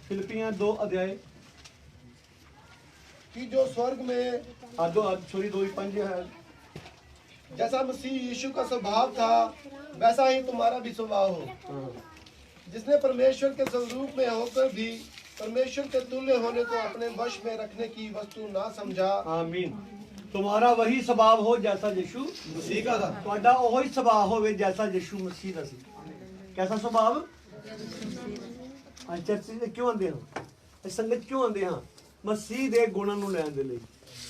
फिलिपियां 2 अध्याय कि जो स्वर्ग में दो ही 5 है। जैसा मसीह यीशु का स्वभाव था वैसा ही तुम्हारा भी स्वभाव हो, जिसने परमेश्वर के स्वरूप में होकर भी परमेश्वर के तुल्य होने को अपने वश में रखने की वस्तु ना समझा। आमीन। तुम्हारा वही स्वभाव हो जैसा यीशु मसीह का था। ਤੁਹਾਡਾ ਉਹੀ ਸੁਭਾਅ ਹੋਵੇ जैसा यीशु मसीह ਦਾ ਸੀ। कैसा स्वभाव? ਚਰਚ ਦੇ ਕਿਉਂ ਆਉਂਦੇ ਹਾਂ? ਸੰਗਤ ਕਿਉਂ ਆਉਂਦੇ ਹਾਂ? ਮਸੀਹ ਦੇ ਗੁਣਾਂ ਨੂੰ ਲੈਣ ਦੇ ਲਈ,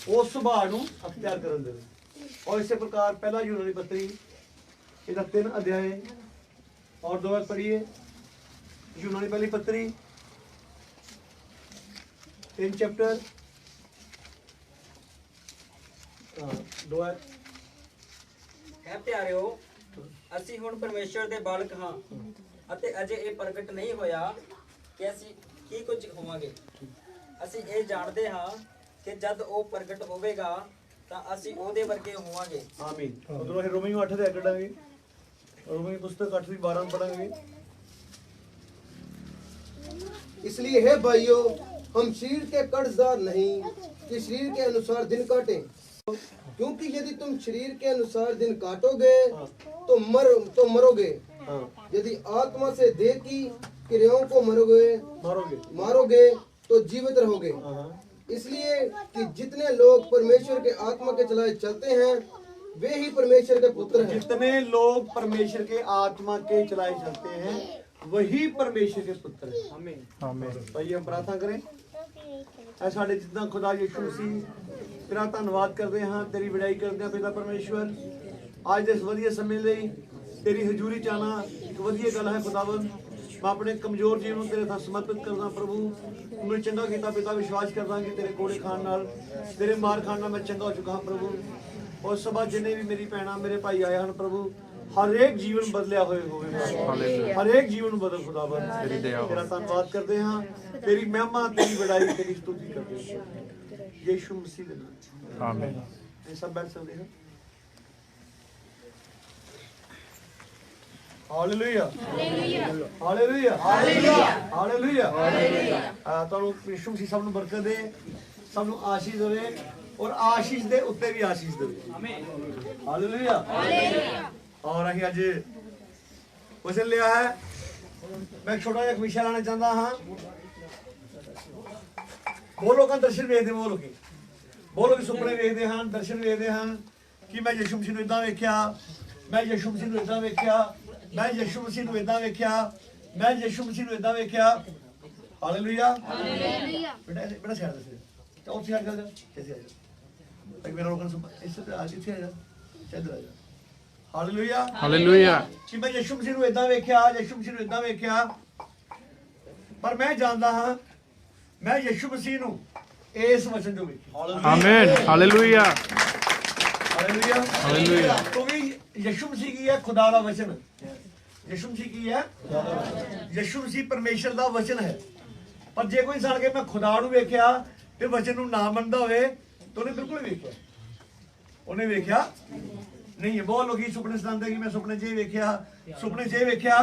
ਉਸ ਸੁਭਾਅ ਨੂੰ ਅਖਤਿਆਰ ਕਰਨ ਦੇ ਲਈ। और इसी प्रकार पहला यूनानी पत्री इसका 3 अध्याय और 2 बार पढ़िए। यूनानी पहली पत्री 3 चैप्टर 2 ਹੈ ਪਿਆਰਿਓ, ਅਸੀਂ ਹੁਣ ਪਰਮੇਸ਼ਰ ਦੇ ਬਾਲਕ ਹਾਂ ਅਤੇ ਅਜੇ ਇਹ ਪ੍ਰਗਟ ਨਹੀਂ ਹੋਇਆ ਕਿ ਅਸੀਂ ਕੀ ਕੁਝ ਹੋਵਾਂਗੇ। ਅਸੀਂ ਇਹ ਜਾਣਦੇ ਹਾਂ ਕਿ ਜਦ ਉਹ ਪ੍ਰਗਟ ਹੋਵੇਗਾ ਤਾਂ ਅਸੀਂ ਉਹਦੇ ਵਰਗੇ ਹੋਵਾਂਗੇ। आमीन। उधरों है रोमी 8 ਦੇ ਪੜਾਂਗੇ। रोमी पुस्तक 8 ਦੀ 12 पढ़ांगे। इसलिए हे भाइयों, हम शरीर के कर्जदार नहीं कि शरीर के अनुसार दिन काटें, क्योंकि यदि तुम शरीर के अनुसार दिन काटोगे तो मरोगे। यदि आत्मा से देह की क्रियाओं को मारोगे तो जीवित रहोगे। इसलिए कि जितने लोग परमेश्वर के आत्मा के चलाए चलते हैं वे ही परमेश्वर के पुत्र हैं। जितने लोग परमेश्वर के आत्मा के चलाए चलते हैं वही परमेश्वर के पुत्र हैं। आमीन। आमीन। भाई हम प्रार्थना करें। ऐ साडे जितना खुदा यीशु मसीह तेरा धन्नवाद करते हैं, तेरी बड़ाई करते हैं पिता परमेश्वर। आज इस वधिया समय ਲਈ तेरी हजूरी च आना एक वधिया गल है खुदावन। मैं अपने कमजोर जीवन ਨੂੰ तेरे साथ समर्पित करदा प्रभु। मैं चंगा कीता पिता, विश्वास करदा कि तेरे कोड़े खान नाल तेरे मार खान नाल मैं चंगा हो चुका हां प्रभु। और सभा जिन्हें भी मेरी भैणा मेरे भाई आए हैं प्रभु, हर एक जीवन बदलिया होवे, हर एक जीवन बदल खुदावन। तेरा धन्यवाद करते हैं, तेरी महिमा तेरी बड़ाई तेरी स्तुति करते हैं यीशु मसीह के नाम। आमीन। ये सब बैठ सकते हैं। Hallelujah hallelujah hallelujah hallelujah. ਤੁਹਾਨੂੰ ਯਿਸੂ ਮਸੀਹ ਸਭ ਨੂੰ ਬਰਕਤ ਦੇ, ਸਭ ਨੂੰ ਆਸ਼ੀष ਦੇਵੇ और आशीष दे उत्ते भी आशीष दे। आमीन। Hallelujah hallelujah. और ਅਸੀਂ ਅੱਜ ਵਚਨ ਲਿਆ ਹੈ। मैं छोटा ਜਿਹਾ विषय लाना चाहता हाँ। बहुत लोग दर्शन ਵੇਖਦੇ, ਬਹੁਤ ਲੋਕ ਸੁਪਨੇ ਵੇਖਦੇ ਹਨ, ਦਰਸ਼ਨ ਵੇਖਦੇ ਹਨ ਕਿ ਮੈਂ ਯਿਸੂ ਮਸੀਹ ਨੂੰ ਇਦਾਂ ਵੇਖਿਆ, ਮੈਂ ਯਿਸੂ ਮਸੀਹ ਨੂੰ ਇਦਾਂ ਵੇਖਿਆ, ਮੈਂ ਯਿਸੂ ਮਸੀਹ ਨੂੰ ਇਦਾਂ ਵੇਖਿਆ, ਮੈਂ ਯਿਸੂ ਮਸੀਹ ਨੂੰ ਇਦਾਂ ਵੇਖਿਆ। Hallelujah hallelujah. ਬੜਾ ਸਿਆਣਾ ਦੱਸਿਆ। ਤਾਂ ਉੱਥੇ ਆ ਜਾ ਕਿੱਥੇ ਆ ਜਾ ਇੱਕ ਮੇਰਾ ਲੋਕਾਂ ਨੂੰ ਇਸ ਤੇ ਆ ਜਿੱਥੇ ਆ ਜਾ ਚੱਲ ਆ ਜਾ। Hallelujah hallelujah. ਕਿ ਮੈਂ ਯਿਸੂ ਮਸੀਹ ਨੂੰ ਇਦਾਂ ਵੇਖਿਆ, ਯਿਸੂ ਮਸੀਹ ਨੂੰ ਇਦਾਂ ਵੇਖਿਆ, ਪਰ ਮੈਂ ਜਾਣਦਾ ਹਾਂ ਮੈਂ ਯਿਸੂ ਮਸੀਹ ਨੂੰ ਇਸ ਵਚਨ ਤੋਂ ਵੇਖਿਆ। ਆਮੀਨ ਹਾਲੇਲੂਇਆ ਹਾਲੇਲੂਇਆ ਹਾਲੇਲੂਇਆ। ਕਿਉਂਕਿ ਯਿਸੂ ਮਸੀਹ ਕੀ ਹੈ? ਖੁਦਾ ਦਾ ਵਚਨ। ਯਿਸੂ ਮਸੀਹ ਕੀ ਹੈ? ਯਿਸੂ ਮਸੀਹ ਪਰਮੇਸ਼ਰ ਦਾ ਵਚਨ ਹੈ। ਪਰ ਜੇ ਕੋਈ ਇਨਸਾਨ ਕਹੇ ਮੈਂ ਖੁਦਾ ਨੂੰ ਵੇਖਿਆ ਤੇ ਵਚਨ ਨੂੰ ਨਾ ਮੰਨਦਾ ਹੋਵੇ ਤਾਂ ਉਹਨੇ ਬਿਲਕੁਲ ਵੇਖਿਆ, ਉਹਨੇ ਵੇਖਿਆ ਨਹੀਂ ਹੈ। ਬਹੁਤ ਲੋਕੀ ਸੁਪਨੇ ਸੁਣਾਉਂਦੇ ਕਿ ਮੈਂ ਸੁਪਨੇ 'ਚ ਇਹ ਵੇਖਿਆ, ਸੁਪਨੇ 'ਚ ਇਹ ਵੇਖਿਆ,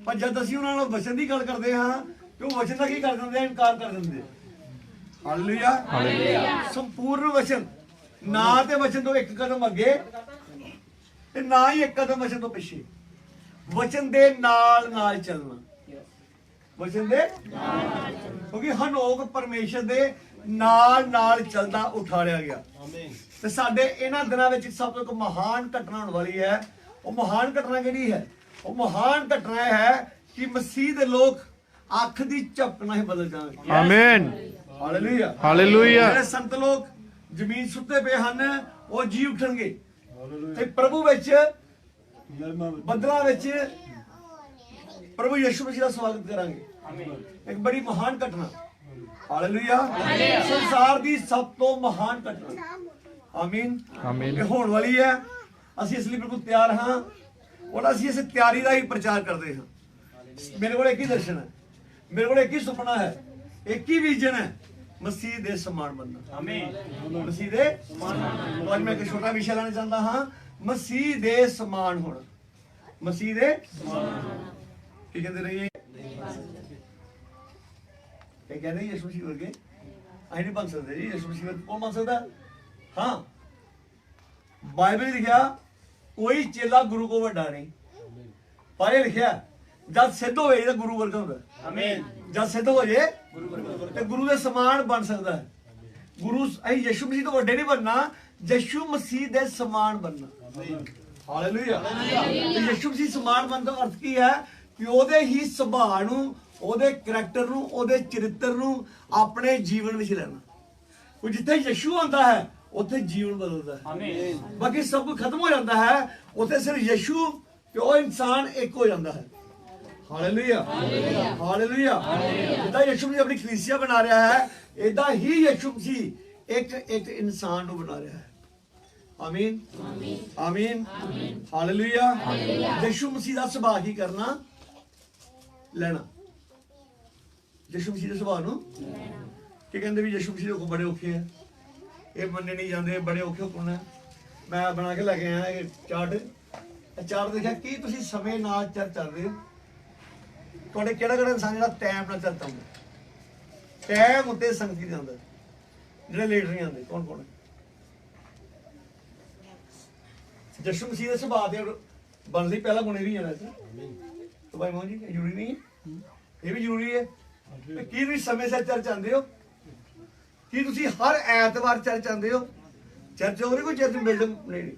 ਪਰ ਜਦ ਅਸੀਂ ਉਹਨਾਂ ਨਾਲ ਵਚਨ ਦੀ ਗੱਲ ਕਰਦੇ ਹਾਂ ਤੇ ਉਹ ਵਚਨ ਦਾ ਕੀ ਕਰ ਦਿੰਦੇ ਆ? ਇਨਕਾਰ ਕਰ ਦਿੰਦੇ। Hallelujah hallelujah. ਸੰਪੂਰਨ ਵਚਨ, ਨਾ ਤੇ ਵਚਨ ਤੋਂ ਇੱਕ ਕਦਮ ਅੱਗੇ ਤੇ ਨਾ ਹੀ ਇੱਕ ਕਦਮ ਵਚਨ ਤੋਂ ਪਿੱਛੇ। ਵਚਨ ਦੇ ਨਾਲ ਨਾਲ ਚੱਲਣਾ, ਵਚਨ ਦੇ ਨਾਲ, ਕਿਉਂਕਿ ਹਨੋਕ ਪਰਮੇਸ਼ਰ ਦੇ ਨਾਲ ਨਾਲ ਚੱਲਦਾ ਉਠਾੜਿਆ ਗਿਆ। ਤੇ ਸਾਡੇ ਇਹਨਾਂ ਦਿਨਾਂ ਵਿੱਚ ਸਭ ਤੋਂ ਇੱਕ ਮਹਾਨ ਘਟਨਾ ਹੋਣ ਵਾਲੀ ਹੈ। ਉਹ ਮਹਾਨ ਘਟਨਾ ਕਿਹੜੀ ਹੈ? ਉਹ ਮਹਾਨ ਘਟਨਾ ਹੈ ਕਿ ਮਸੀਹ ਦੇ ਲੋਕ ਅੱਖ ਦੀ ਝਪਕ ਨਾਲ ਹੀ ਬਦਲ ਜਾਣਗੇ। ਆਮੀਨ ਹਾਲੇਲੂਇਆ ਹਾਲੇਲੂਇਆ। ਜਿਹੜੇ ਸੰਤ ਲੋਕ ਜ਼ਮੀਨ ਸੁੱਤੇ ਪਏ ਹਨ ਉਹ ਜੀ ਉੱਠਣਗੇ ਤੇ ਪ੍ਰਭੂ ਵਿੱਚ ਬੱਦਲਾਂ ਵਿੱਚ ਪ੍ਰਭੂ ਯਿਸੂ ਮਸੀਹ ਦਾ ਸਵਾਗਤ ਕਰਾਂਗੇ। ਇੱਕ ਬੜੀ ਮਹਾਨ ਘਟਨਾ। ਹਾਲੇਲੂਇਆ। ਸੰਸਾਰ ਦੀ ਸਭ ਤੋਂ ਮਹਾਨ ਘਟਨਾ। ਆਮੀਨ ਆਮੀਨ। ਇਹ ਹੋਣ ਵਾਲੀ ਹੈ। ਅਸੀਂ ਇਸ ਲਈ ਬਿਲਕੁਲ ਤਿਆਰ ਹਾਂ ਔਰ ਅਸੀਂ ਇਸ ਤਿਆਰੀ ਦਾ ਹੀ ਪ੍ਰਚਾਰ ਕਰਦੇ ਹਾਂ। ਮੇਰੇ ਕੋਲ ਇੱਕ ਹੀ ਦਰਸ਼ਨ ਹੈ, ਮੇਰੇ ਕੋਲ ਇੱਕ ਹੀ ਸੁਪਨਾ ਹੈ, ਇੱਕ ਹੀ ਵਿਜ਼ਨ ਹੈ, ਮਸੀਹ ਦੇ ਸਮਾਨ ਬਣਨਾ। ਆਮੀਨ। ਮਸੀਹ ਦੇ ਸਮਾਨ ਬਣਨਾ। ਅੱਜ ਮੈਂ ਇੱਕ ਛੋਟਾ ਵਿਸ਼ਾ ਲੈਣਾ ਚਾਹੁੰਦਾ ਹਾਂ, ਮਸੀਹ ਦੇ ਸਮਾਨ ਹੋਣਾ। ਮਸੀਹ ਦੇ ਸਮਾਨ ਕੀ ਕਹਿੰਦੇ ਰਹੀਏ? ਇਹ ਕਹਿੰਦੇ ਯਿਸੂ ਮਸੀਹ ਵਰਗੇ ਅਸੀਂ ਨਹੀਂ ਬਣ ਸਕਦੇ ਜੀ। ਯਿਸੂ ਮਸੀਹ ਵਰਗੇ ਕੌਣ ਬਣ ਸਕਦਾ? ਹਾਂ, ਬਾਈਬਲ ਲਿਖਿਆ ਕੋਈ ਚੇਲਾ ਗੁਰੂ ਕੋ ਵੱਡਾ ਨਹੀਂ, ਪਰ ਇਹ ਲਿਖਿਆ ਜਦ ਸਿੱਧ ਹੋਵੇ ਤਾਂ ਗੁਰੂ ਵਰਗਾ ਹੁੰਦਾ। ਆਮੀਨ। ਜਦ ਸਿੱਧ ਹੋ ਜੇ ਤੇ ਗੁਰੂ ਦੇ ਸਮਾਨ ਬਣ ਸਕਦਾ ਹੈ। ਗੁਰੂ ਅਸੀਂ ਯਿਸੂ ਮਸੀਹ ਤੋਂ ਵੱਡੇ ਨਹੀਂ ਬਣਨਾ, ਯਿਸੂ ਮਸੀਹ ਦੇ ਸਮਾਨ ਬਣਨਾ। ਹਾਲੇਲੂਇਆ। ਤੇ ਯਿਸੂ ਮਸੀਹ ਸਮਾਨ ਬਣਨ ਦਾ ਅਰਥ ਕੀ ਹੈ? ਕਿ ਉਹਦੇ ਹੀ ਸੁਭਾਅ ਨੂੰ, ਉਹਦੇ ਕਰੈਕਟਰ ਨੂੰ, ਉਹਦੇ ਚਰਿੱਤਰ ਨੂੰ ਆਪਣੇ ਜੀਵਨ ਵਿੱਚ ਲੈਣਾ। ਉਹ ਜਿੱਥੇ ਯਿਸੂ ਆਉਂਦਾ ਹੈ ਉੱਥੇ ਜੀਵਨ ਬਦਲਦਾ ਹੈ। ਆਮੀਨ। ਬਾਕੀ ਸਭ ਕੁਝ ਖਤਮ ਹੋ ਜਾਂਦਾ ਹੈ, ਉੱਥੇ ਸਿਰਫ ਯਿਸੂ ਤੇ ਉਹ ਇਨਸਾਨ ਇੱਕ ਹੋ ਜਾਂਦਾ ਹੈ। Hallelujah, hallelujah. ਜਿੱਦਾਂ ਯਿਸੂ ਮਸੀਹ ਆਪਣੀ ਕਲੀਸਿਆ ਬਣਾ ਰਿਹਾ ਹੈ, ਏਦਾਂ ਹੀ ਯਿਸੂ ਮਸੀਹ ਇੱਕ ਇਨਸਾਨ ਨੂੰ ਬਣਾ ਰਿਹਾ ਹੈ। ਆਮੀਨ, ਆਮੀਨ, ਹਾਲੇਲੂਇਆ। ਯਿਸੂ ਮਸੀਹ ਦਾ ਸੁਭਾਅ ਕੀ ਕਰਨਾ? ਲੈਣਾ। ਯਿਸੂ ਮਸੀਹ ਦੇ ਸੁਭਾਅ ਨੂੰ ਕੀ ਕਹਿੰਦੇ ਵੀ ਯਿਸੂ ਮਸੀਹ ਦੇ ਹੁਕਮ ਬੜੇ ਔਖੇ ਆ, ਇਹ ਮੰਨੇ ਨਹੀਂ ਜਾਂਦੇ, ਬੜੇ ਔਖੇ ਹੁਕਮ ਨੇ। ਮੈਂ ਬਣਾ ਕੇ ਲੈ ਕੇ ਆਇਆ ਇਹ ਚਾਰਟ ਦੇਖਿਆ ਕੀ ਤੁਸੀਂ ਸਮੇਂ ਨਾਲ ਚਰਚ ਚੱਲਦੇ ਹੋ? ਤੁਹਾਡੇ ਕਿਹੜਾ ਇਨਸਾਨ ਜਿਹੜਾ ਟਾਈਮ ਨਾਲ ਚੱਲਦਾ ਹੁੰਦਾ? ਟਾਈਮ ਉੱਤੇ ਸੰਗਤੀ ਜਾਂਦਾ, ਜਿਹੜੇ ਲੇਟ ਨਹੀਂ ਆਉਂਦੇ ਕੌਣ ਕੌਣ ਹੈ? ਯਿਸੂ ਮਸੀਹ ਦੇ ਸੁਭਾਅ ਦੇ ਬਣ ਲਈ ਪਹਿਲਾ ਗੁਣ ਇਹ ਵੀ ਜਾਣਾ ਸੀ। ਤਾਂ ਭਾਈ ਮੋਹਨ ਜੀ ਇਹ ਜ਼ਰੂਰੀ ਨਹੀਂ ਹੈ? ਇਹ ਵੀ ਜ਼ਰੂਰੀ ਹੈ। ਤੇ ਕੀ ਤੁਸੀਂ ਸਮੇਂ ਸਿਰ ਚਰਚ ਆਉਂਦੇ ਹੋ? ਕੀ ਤੁਸੀਂ ਹਰ ਐਤਵਾਰ ਚਰਚ ਆਉਂਦੇ ਹੋ? ਚਰਚ ਹੋ ਰਹੀ ਕੋਈ ਚਰਚ ਬਿਲਡਿੰਗ ਨਹੀਂ,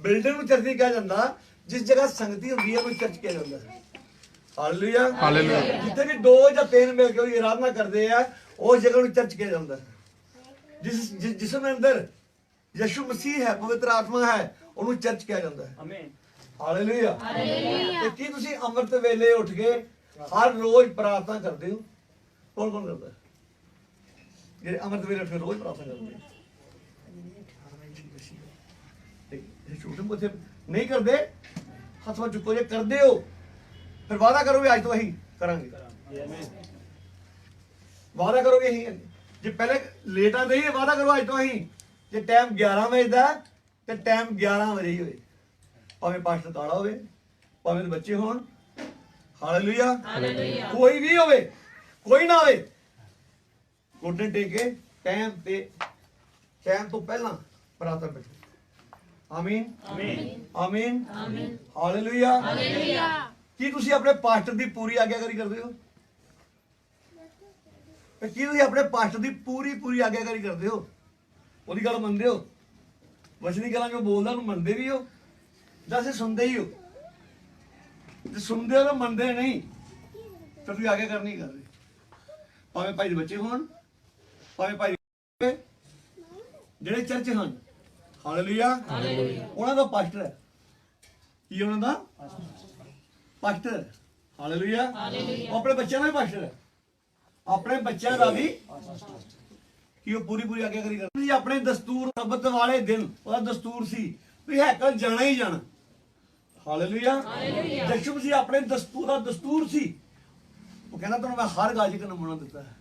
ਬਿਲਡਿੰਗ ਨੂੰ ਚਰਚ ਨਹੀਂ ਕਿਹਾ ਜਾਂਦਾ, ਜਿਸ ਜਗ੍ਹਾ ਸੰਗਤੀ ਹੁੰਦੀ ਹੈ ਕੋਈ ਚਰਚ ਕਿਹਾ ਜਾਂਦਾ ਹੈ। Hallelujah, hallelujah. ਜਿੱਥੇ ਵੀ 2 ਜਾਂ 3 ਮਿਲ ਕੇ ਉਹਦੀ ਆਰਾਧਨਾ ਕਰਦੇ ਆ, ਉਸ ਜਗ੍ਹਾ ਨੂੰ ਚਰਚ ਕਿਹਾ ਜਾਂਦਾ ਹੈ। ਜਿਸ ਦੇ ਅੰਦਰ ਯਿਸੂ ਮਸੀਹ ਹੈ, ਪਵਿੱਤਰ ਆਤਮਾ ਹੈ, ਉਹਨੂੰ ਚਰਚ ਕਿਹਾ ਜਾਂਦਾ ਹੈ। ਆਮੀਨ। ਹਾਲੇਲੂਇਆ। ਤੇ ਕੀ ਤੁਸੀਂ ਅੰਮ੍ਰਿਤ ਵੇਲੇ ਉੱਠ ਕੇ ਹਰ ਰੋਜ਼ ਪ੍ਰਾਰਥਨਾ ਕਰਦੇ ਹੋ? ਕੌਣ ਕੌਣ ਕਰਦਾ ਹੈ? ਜਿਹੜੇ ਅੰਮ੍ਰਿਤ ਵੇਲੇ ਉੱਠ ਕੇ ਰੋਜ਼ ਪ੍ਰਾਰਥਨਾ ਕਰਦੇ ਆ? ਛੋਟੇ ਮੋਟੇ ਨਹੀਂ ਕਰਦੇ, ਹੱਥਾਂ ਚੁੱਕੋ। ਜੇ ਕਰਦੇ ਹੋ ਫਿਰ ਵਾਅਦਾ ਕਰੋ ਵੀ ਅੱਜ ਤੋਂ ਅਸੀਂ ਕਰਾਂਗੇ। ਵਾਅਦਾ ਕਰੋਗੇ ਅਸੀਂ, ਜੇ ਪਹਿਲੇ ਲੇਟ ਆਉਂਦੇ ਸੀ ਵਾਅਦਾ ਕਰੋ ਅੱਜ ਤੋਂ ਅਸੀਂ, ਜੇ ਟਾਈਮ 11 ਵਜੇ ਦਾ ਤੇ ਟਾਈਮ 11 ਵਜੇ ਹੀ ਹੋਏ, ਭਾਵੇਂ ਪਾਸਟਰ ਕਾਲਾ ਹੋਵੇ, ਭਾਵੇਂ ਬੱਚੇ ਹੋਣ। ਹਾਲੇਲੂਇਆ, ਕੋਈ ਵੀ ਹੋਵੇ, ਕੋਈ ਨਾ ਹੋਵੇ, ਗੋਡੇ ਟੇਕੇ ਟਾਈਮ ਤੋਂ ਪਹਿਲਾਂ ਪ੍ਰਾਰਥਨਾ ਬੈਠੋ। ਆਮੀਨ, ਆਮੀਨ, ਆਮੀਨ, ਹਾਲੇਲੂਇਆ। ਕੀ ਤੁਸੀਂ ਆਪਣੇ ਪਾਸਟਰ ਦੀ ਪੂਰੀ ਆਗਿਆਕਾਰੀ ਕਰਦੇ ਹੋ? ਕੀ ਤੁਸੀਂ ਆਪਣੇ ਪਾਸਟਰ ਦੀ ਪੂਰੀ ਆਗਿਆਕਾਰੀ ਕਰਦੇ ਹੋ? ਉਹਦੀ ਗੱਲ ਮੰਨਦੇ ਹੋ? ਵਚਨੀ ਗੱਲਾਂ ਜੋ ਬੋਲਦਾ ਉਹਨੂੰ ਮੰਨਦੇ ਵੀ ਹੋ ਜਾਂ ਅਸੀਂ ਸੁਣਦੇ ਹੀ ਹੋ? ਜੇ ਸੁਣਦੇ ਹੋ ਤਾਂ ਮੰਨਦੇ ਨਹੀਂ, ਤਾਂ ਤੁਸੀਂ ਆਗਿਆਕਾਰ ਨਹੀਂ ਕਰਦੇ। ਭਾਵੇਂ ਭਾਈ ਦੇ ਬੱਚੇ ਹੋਣ, ਭਾਵੇਂ ਭਾਈ ਜਿਹੜੇ ਚਰਚ ਹਨ। ਹਾਲੇਲੂਇਆ, ਉਹਨਾਂ ਦਾ ਪਾਸਟਰ ਹੈ। ਕੀ ਉਹਨਾਂ ਦਾ ਪਾਸਟਰ ਹੈ? ਹਾਲੇਲੂਇਆ। ਉਹ ਆਪਣੇ ਬੱਚਿਆਂ ਦਾ ਵੀ ਪਾਸਟਰ ਹੈ, ਆਪਣੇ ਬੱਚਿਆਂ ਦਾ ਵੀ। ਕਿ ਉਹ ਪੂਰੀ ਆਗਿਆਕਾਰੀ ਕਰਦੇ। ਆਪਣੇ ਦਸਤੂਰ ਸਬਤ ਵਾਲੇ ਦਿਨ ਉਹਦਾ ਦਸਤੂਰ ਸੀ ਵੀ ਹੈਕਲ ਜਾਣਾ ਹੀ ਜਾਣਾ। ਹਾਲੇਲੂਇਆ। ਯਿਸੂ ਮਸੀਹ ਆਪਣੇ ਦਸਤੂਰ ਦਾ ਦਸਤੂਰ ਸੀ। ਉਹ ਕਹਿੰਦਾ ਤੁਹਾਨੂੰ ਮੈਂ ਹਰ ਗੱਲ 'ਚ ਨਮੂਨਾ ਦਿੱਤਾ ਹੈ।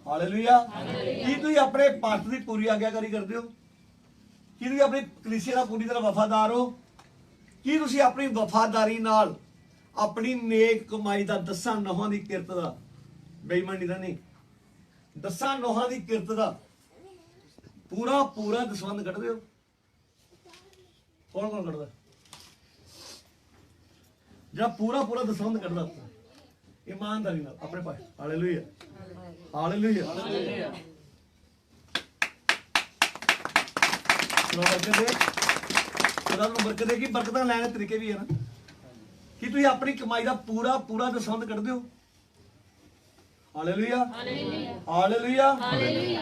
ਹਾਲੇਲੂਇਆ। ਕੀ ਤੁਸੀਂ ਆਪਣੇ ਪਾਸਟਰ ਦੀ ਪੂਰੀ ਆਗਿਆਕਾਰੀ ਕਰਦੇ ਹੋ? ਕੀ ਤੁਸੀਂ ਆਪਣੀ ਕਲੀਸਿਆ ਦਾ ਪੂਰੀ ਤਰ੍ਹਾਂ ਵਫਾਦਾਰ ਹੋ? ਕੀ ਤੁਸੀਂ ਆਪਣੀ ਵਫਾਦਾਰੀ ਨਾਲ ਆਪਣੀ ਨੇਕ ਕਮਾਈ ਦਾ 10 ਨੋਹਾਂ ਦੀ ਕਿਰਤ ਦਾ, ਬੇਈਮਾਨੀ ਦਾ ਨਹੀਂ, 10 ਨੋਹਾਂ ਦੀ ਕਿਰਤ ਦਾ ਪੂਰਾ ਦਸਵੰਧ ਕੱਢਦੇ ਹੋ? ਕੌਣ ਕੱਢਦਾ? ਜਿਹੜਾ ਪੂਰਾ ਦਸਵੰਧ ਕੱਢਦਾ ਇਮਾਨਦਾਰੀ ਨਾਲ ਆਪਣੇ ਪਾਸ। Hallelujah, hallelujah. ਖੁਦਾ ਨੂੰ ਬਰਕਤ ਦੇ। ਕੀ ਬਰਕਤਾਂ ਲੈਣ ਦੇ ਤਰੀਕੇ ਵੀ ਹੈ ਨਾ। ਕੀ ਤੁਸੀਂ ਆਪਣੀ ਕਮਾਈ ਦਾ ਪੂਰਾ ਦਸਵੰਧ ਕੱਢਦੇ ਹੋ? Hallelujah, hallelujah,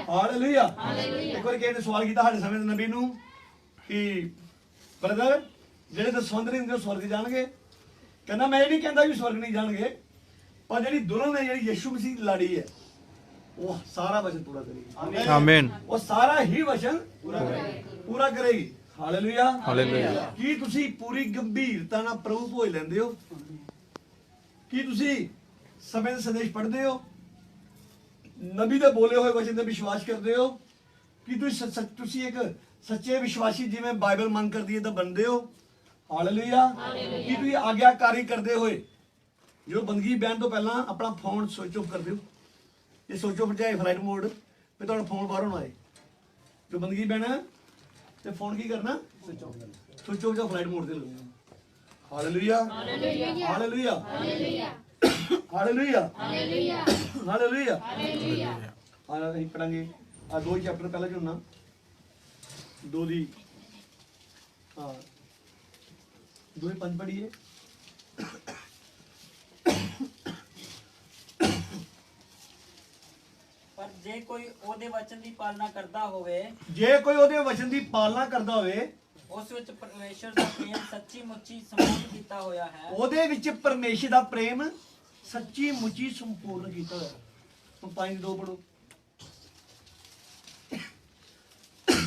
hallelujah. ਇੱਕ ਵਾਰ ਕਿਸੇ ਨੇ ਸਵਾਲ ਕੀਤਾ ਸਾਡੇ ਸਮੇਂ ਦੇ ਨਬੀ ਨੂੰ ਕਿ ਬ੍ਰਦਰ ਜਿਹੜੇ ਦਸਵੰਧ ਨਹੀਂ ਹੁੰਦੇ ਉਹ ਸਵਰਗ ਜਾਣਗੇ? ਕਹਿੰਦਾ ਮੈਂ ਇਹ ਨਹੀਂ ਕਹਿੰਦਾ ਵੀ ਸਵਰਗ ਨਹੀਂ ਜਾਣਗੇ, ਪਰ ਜਿਹੜੀ ਦੁਲਹਨ ਹੈ, ਜਿਹੜੀ ਯਿਸੂ ਮਸੀਹ ਦੀ ਲਾੜੀ ਹੈ, ਉਹ ਸਾਰਾ ਵਚਨ ਪੂਰਾ ਕਰੇਗੀ। ਆਮੀਨ। ਉਹ ਸਾਰਾ ਹੀ ਵਚਨ ਪੂਰਾ ਕਰੇਗੀ। Hallelujah, hallelujah. ਕੀ ਤੁਸੀਂ ਪੂਰੀ ਗੰਭੀਰਤਾ ਨਾਲ ਪ੍ਰਭੂ ਭੋਜ ਲੈਂਦੇ ਹੋ? ਕੀ ਤੁਸੀਂ ਸਮੇਂ ਦੇ ਸੰਦੇਸ਼ ਪੜ੍ਹਦੇ ਹੋ? ਨਬੀ ਦੇ ਬੋਲੇ ਹੋਏ ਵਚਨ ਤੇ ਵਿਸ਼ਵਾਸ ਕਰਦੇ ਹੋ? ਕੀ ਤੁਸੀਂ ਇੱਕ ਸੱਚੇ ਵਿਸ਼ਵਾਸੀ ਜਿਵੇਂ ਬਾਈਬਲ ਮੰਨ ਕਰਦੀ ਹੈ ਤਾਂ ਬਣਦੇ ਹੋ? ਹਾਲੇਲੂਇਆ। ਕੀ ਤੁਸੀਂ ਆਗਿਆਕਾਰੀ ਕਰਦੇ ਹੋਏ ਜੋ ਬੰਦਗੀ ਬਹਿਣ ਤੋਂ ਪਹਿਲਾਂ ਆਪਣਾ ਫੋਨ ਸਵਿਚ ਆਫ ਕਰਦੇ ਹੋ? ਜੇ ਸੋਚੋ ਭਜਾਏ ਫਲਾਈਟ ਮੋਡ ਤੇ ਤੁਹਾਡਾ ਫੋਨ ਬਾਹਰੋਂ ਨਾ ਆਏ ਜੋ ਬੰਦਗੀ ਬਹਿਣਾ ਤੇ ਫੋਨ ਕੀ ਕਰਨਾ ਸਵਿਚ ਆਫ ਜਾਂ ਫਲਾਈਟ ਮੋਡ ਤੇ ਲਾਉਣਾ hallelujah hallelujah hallelujah hallelujah hallelujah hallelujah ਅਸੀਂ ਪੜਾਂਗੇ ਆ 2 ਚੈਪਟਰ ਪਹਿਲਾਂ ਜੋ ਨਾ 2 ਦੀ ਹਾਂ 2:5 ਪੜੀਏ ਪਰ ਜੇ ਕੋਈ ਉਹਦੇ ਵਚਨ ਦੀ ਪਾਲਣਾ ਕਰਦਾ ਹੋਵੇ ਜੇ ਕੋਈ ਉਹਦੇ ਵਚਨ ਦੀ ਪਾਲਣਾ ਕਰਦਾ ਹੋਵੇ ਉਸ ਵਿੱਚ ਪਰਮੇਸ਼ਰ ਦਾ ਪ੍ਰੇਮ ਸੱਚੀ ਮੁੱਚੀ ਸੰਪੂਰਨ ਕੀਤਾ ਹੋਇਆ ਹੈ ਉਹਦੇ ਵਿੱਚ ਪਰਮੇਸ਼ਰ ਦਾ ਪ੍ਰੇਮ ਸੱਚੀ ਮੁੱਚੀ ਸੰਪੂਰਨ ਕੀਤਾ ਹੋਇਆ ਹੁਣ 5:2 ਪੜੋ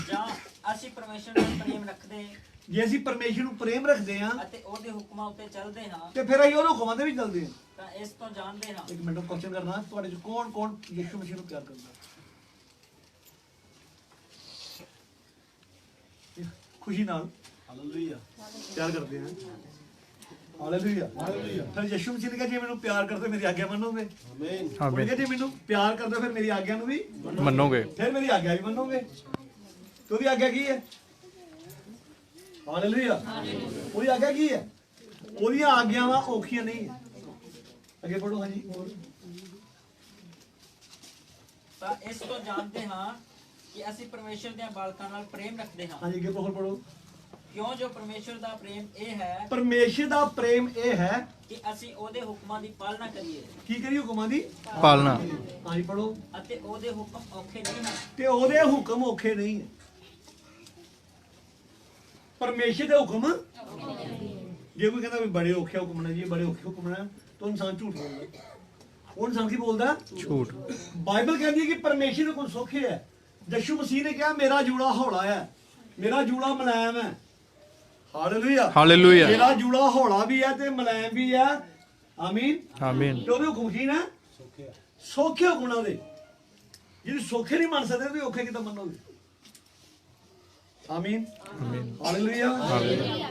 ਜਾਂ ਅਸੀਂ ਪਰਮੇਸ਼ਰ ਨਾਲ ਪ੍ਰੇਮ ਰੱਖਦੇ ਜੇ ਅਸੀਂ ਪਰਮੇਸ਼ਰ ਨੂੰ ਪ੍ਰੇਮ ਰੱਖਦੇ ਹਾਂ ਅਤੇ ਉਹਦੇ ਹੁਕਮਾਂ ਉੱਤੇ ਚੱਲਦੇ ਹਾਂ ਤੇ ਫਿਰ ਅਸੀਂ ਉਹਦੇ ਹੁਕਮਾਂ ਤੇ ਵੀ ਚੱਲਦੇ ਹਾਂ ਤਾਂ ਇਸ ਤੋਂ ਜਾਣਦੇ ਹਾਂ ਇੱਕ ਮਿੰਟ ਕੁਐਸਚਨ ਕਰਨਾ ਤੁਹਾਡੇ ਚ ਕੌਣ ਯਿਸੂ ਮਸੀਹ ਨੂੰ ਪਿਆਰ ਕਰਦਾ ਖੁਸ਼ੀ ਨਾਲ ਹਾਲੇਲੂਇਆ ਪਿਆਰ ਕਰਦੇ ਹਾਂ ਹਾਲੇਲੂਇਆ ਹਾਲੇਲੂਇਆ ਫਿਰ ਯਿਸੂ ਮਸੀਹ ਨੇ ਕਿਹਾ ਜੇ ਮੈਨੂੰ ਪਿਆਰ ਕਰਦੇ ਮੇਰੀ ਆਗਿਆ ਮੰਨੋਗੇ ਆਮੀਨ ਉਹਨੇ ਕਿਹਾ ਜੇ ਮੈਨੂੰ ਪਿਆਰ ਕਰਦੇ ਫਿਰ ਮੇਰੀ ਆਗਿਆ ਨੂੰ ਵੀ ਮੰਨੋਗੇ ਫਿਰ ਮੇਰੀ ਆਗਿਆ ਵੀ ਮੰਨੋਗੇ ਤੇ ਉਹਦੀ ਆਗਿਆ ਕੀ ਹੈ ਹਾਲੇਲੂਇਆ ਉਹਦੀ ਆਗਿਆ ਕੀ ਹੈ ਉਹਦੀਆਂ ਆਗਿਆਵਾਂ ਔਖੀਆਂ ਨਹੀਂ ਹੈ ਅੱਗੇ ਪੜੋ ਹਾਂਜੀ ਤਾਂ ਇਸ ਤੋਂ ਜਾਣਦੇ ਹਾਂ ਕਿ ਅਸੀਂ ਪਰਮੇਸ਼ਰ ਦੇ ਬਾਲਕਾਂ ਨਾਲ ਪ੍ਰੇਮ ਰੱਖਦੇ ਹਾਂ ਹਾਂਜੀ ਅੱਗੇ ਪੜੋ ਕਿਉਂ ਜੋ ਪਰਮੇਸ਼ਰ ਦਾ ਪ੍ਰੇਮ ਇਹ ਹੈ ਪਰਮੇਸ਼ਰ ਦਾ ਪ੍ਰੇਮ ਇਹ ਹੈ ਕਿ ਅਸੀਂ ਉਹਦੇ ਹੁਕਮਾਂ ਦੀ ਪਾਲਣਾ ਕਰੀਏ ਕੀ ਕਰੀ ਹੁਕਮਾਂ ਦੀ ਪਾਲਣਾ ਹਾਂਜੀ ਪੜੋ ਅਤੇ ਉਹਦੇ ਹੁਕਮ ਔਖੇ ਨਹੀਂ ਹਨ ਤੇ ਉਹਦੇ ਹੁਕਮ ਔਖੇ ਨਹੀਂ ਹੈ ਪਰਮੇਸ਼ਰ ਦੇ ਹੁਕਮ ਜੇ ਕੋਈ ਕਹਿੰਦਾ ਵੀ ਬੜੇ ਔਖੇ ਹੁਕਮ ਨੇ ਜੀ ਬੜੇ ਔਖੇ ਹੁਕਮ ਨੇ ਤਾਂ ਇਨਸਾਨ ਝੂਠ ਬੋਲਦਾ ਉਹ ਇਨਸਾਨ ਕੀ ਬੋਲਦਾ ਝੂਠ ਬਾਈਬਲ ਕਹਿੰਦੀ ਹੈ ਕਿ ਪਰਮੇਸ਼ਰ ਦੇ ਹੁਕਮ ਸੌਖੇ ਹੈ ਯਿਸੂ ਮਸੀਹ ਨੇ ਕਿਹਾ ਮੇਰਾ ਜੂੜਾ ਹੌਲਾ ਹੈ ਮੇਰਾ ਜੂੜਾ ਮੁਲਾਇਮ ਹੈ ਹਾਲੇਲੂਇਆ ਹਾਲੇਲੂਇਆ ਮੇਰਾ ਜੂੜਾ ਹੌਲਾ ਵੀ ਹੈ ਤੇ ਮੁਲਾਇਮ ਵੀ ਹੈ ਆਮੀਨ ਆਮੀਨ ਤੇ ਉਹਦੇ ਹੁਕਮ ਕੀ ਨੇ ਸੌਖੇ ਹੁਕਮ ਉਹਦੇ ਜਿਹਨੂੰ ਸੌਖੇ ਨਹੀਂ ਮੰਨ ਸਕਦੇ ਤੇ ਔਖੇ ਕਿੱਦਾਂ ਮੰਨੋਗੇ ਆਮੀਨ ਆਮੀਨ ਹਾਲੇਲੂਇਆ